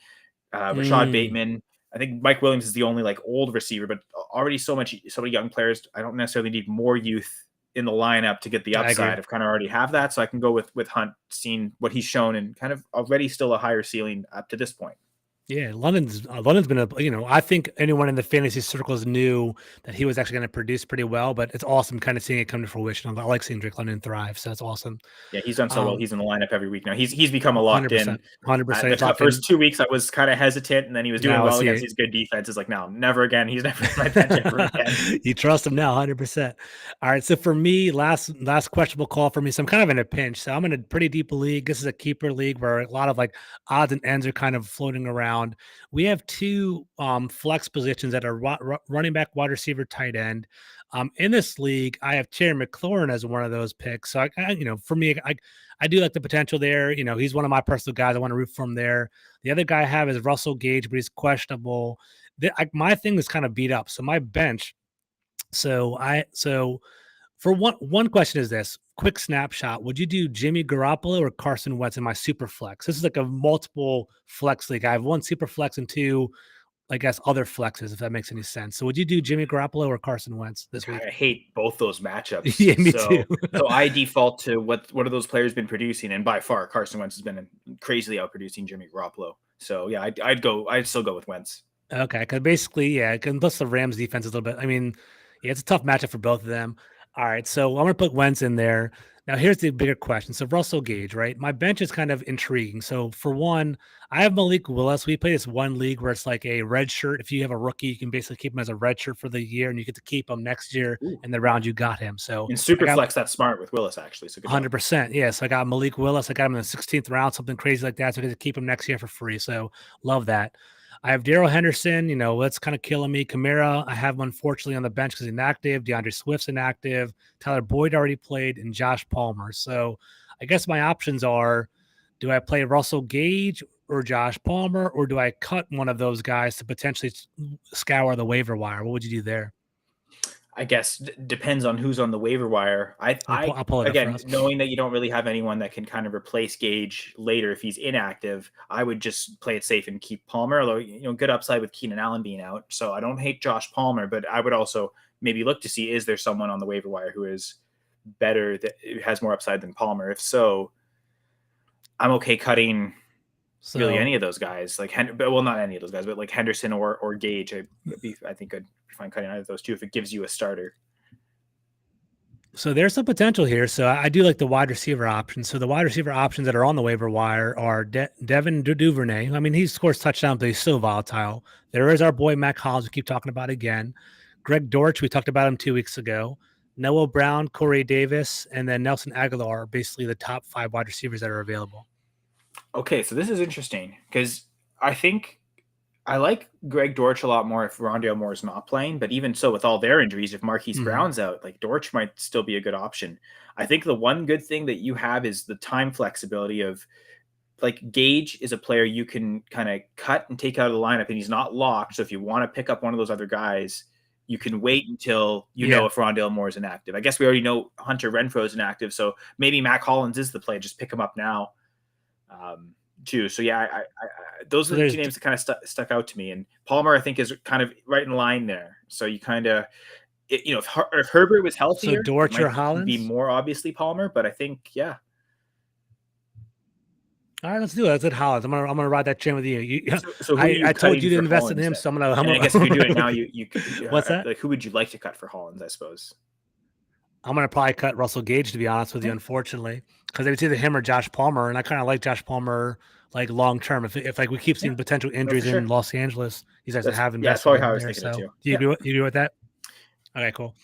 Rashad Bateman. I think Mike Williams is the only like old receiver, but already so many young players. I don't necessarily need more youth in the lineup to get the upside. I've kind of already have that, so I can go with Hunt, seeing what he's shown and kind of already still a higher ceiling up to this point. Yeah, London's been I think anyone in the fantasy circles knew that he was actually going to produce pretty well, but it's awesome kind of seeing it come to fruition. I like seeing Drake London thrive, so that's awesome. Yeah, he's done so well. He's in the lineup every week now. He's become a locked 100%, in. 100%. The first 2 weeks, I was kind of hesitant, and then he was doing well against these good defenses. Like, no, never again. He's never in my bench ever again. You trust him now, 100%. All right, so for me, last questionable call for me. So I'm kind of in a pinch. So I'm in a pretty deep league. This is a keeper league where a lot of like odds and ends are kind of floating around. We have 2 flex positions that are running back, wide receiver, tight end. In this league, I have Terry McLaurin as one of those picks. So for me, I do like the potential there. He's one of my personal guys. I want to root for him there. The other guy I have is Russell Gage, but he's questionable. My thing is kind of beat up. So my bench. For one question is this quick snapshot. Would you do Jimmy Garoppolo or Carson Wentz in my super flex? This is like a multiple flex league. I have 1 super flex and 2, I guess, other flexes, if that makes any sense. So would you do Jimmy Garoppolo or Carson Wentz this week? I hate both those matchups. Yeah, me too. So I default to what are those players been producing, and by far Carson Wentz has been crazily outproducing Jimmy Garoppolo. So yeah, I'd still go with Wentz. Okay, because basically, unless the Rams defense is a little bit, it's a tough matchup for both of them. All right, so I'm going to put Wentz in there. Now, here's the bigger question. So Russell Gage, right? My bench is kind of intriguing. So for one, I have Malik Willis. We play this one league where it's like a red shirt. If you have a rookie, you can basically keep him as a red shirt for the year, and you get to keep him next year in the round you got him. So in Superflex, that's smart with Willis, actually. So 100%. Yeah, so I got Malik Willis. I got him in the 16th round, something crazy like that. So I get to keep him next year for free. So love that. I have Darrell Henderson, that's kind of killing me. Kamara, I have him unfortunately on the bench because he's inactive. DeAndre Swift's inactive. Tyler Boyd already played, and Josh Palmer. So I guess my options are, do I play Russell Gage or Josh Palmer, or do I cut one of those guys to potentially scour the waiver wire? What would you do there? I guess depends on who's on the waiver wire. I'll pull it again, knowing that you don't really have anyone that can kind of replace Gage later if he's inactive. I would just play it safe and keep Palmer. Although good upside with Keenan Allen being out, so I don't hate Josh Palmer, but I would also maybe look to see, is there someone on the waiver wire who is better, that has more upside than Palmer? If so, I'm okay cutting really any So of those guys. Like, well, not any of those guys, but like Henderson or Gage. I think I'd be fine cutting either of those two if it gives you a starter. So there's some potential here. So I do like the wide receiver options. So the wide receiver options that are on the waiver wire are Devin Duvernay. I mean, he scores touchdowns, but he's so volatile. There is our boy Mac Hollins, we keep talking about again. Greg Dortch, we talked about him 2 weeks ago. Noah Brown, Corey Davis, and then Nelson Aguilar are basically the top 5 wide receivers that are available. Okay, so this is interesting because I think I like Greg Dortch a lot more if Rondale Moore is not playing, but even so, with all their injuries, if Marquise Brown's out, like Dortch might still be a good option. I think the one good thing that you have is the time flexibility of like Gage is a player you can kind of cut and take out of the lineup, and he's not locked. So if you want to pick up one of those other guys, you can wait until you know if Rondale Moore is inactive. I guess we already know Hunter Renfrow is inactive, so maybe Mac Hollins is the play. Just pick him up now. Too. So yeah, I those are the two names that kind of stuck out to me. And Palmer, I think, is kind of right in line there. So you kind of, if Herbert was healthier, so Dortch or Hollins be more obviously Palmer. But I think, yeah. All right, let's do it. Let's hit Hollins. I'm gonna ride that chain with you. So I told you to invest in him, so I'm gonna. I guess if you're doing it now, you could. What's that? Like, who would you like to cut for Hollins? I suppose. I'm gonna probably cut Russell Gage, to be honest with you, unfortunately, because it's either him or Josh Palmer, and I kind of like Josh Palmer like long term. If like we keep seeing potential injuries in Los Angeles, these guys have invested. That's probably how I was thinking it too. Do you agree with that? Okay, cool.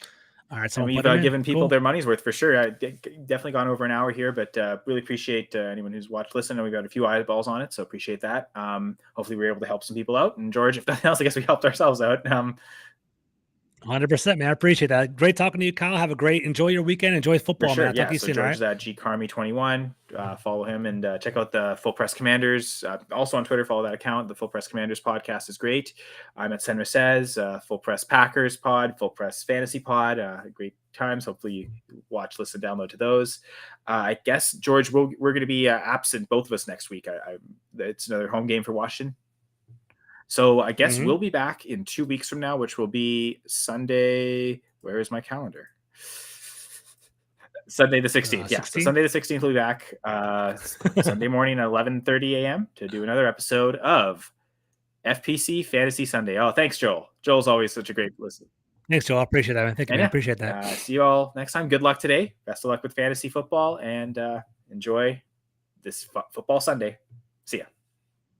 All right, so we've given people their money's worth for sure. I definitely gone over an hour here, but really appreciate anyone who's watched, listened, and we've got a few eyeballs on it, so appreciate that. Hopefully we were able to help some people out. And George, if nothing else, I guess we helped ourselves out. 100%, man. I appreciate that. Great talking to you, Kyle. Have a great, enjoy your weekend. Enjoy football, man. I'll talk to you soon, George is at GCarmy21. Follow him and check out the Full Press Commanders. Also on Twitter, follow that account. The Full Press Commanders podcast is great. I'm at Senra Says, Full Press Packers pod, Full Press Fantasy pod. Great times. Hopefully you watch, listen, download to those. I guess, George, we're going to be absent, both of us, next week. It's another home game for Washington. So I guess we'll be back in 2 weeks from now, which will be Sunday. Where is my calendar? Sunday the 16th. Yeah, so Sunday the 16th we'll be back Sunday morning at 11:30 a.m. to do another episode of FPC Fantasy Sunday. Oh, thanks, Joel. Joel's always such a great listener. Thanks, Joel. I appreciate that, man. Thank you, man. I appreciate that. See you all next time. Good luck today. Best of luck with fantasy football, and enjoy this football Sunday. See ya.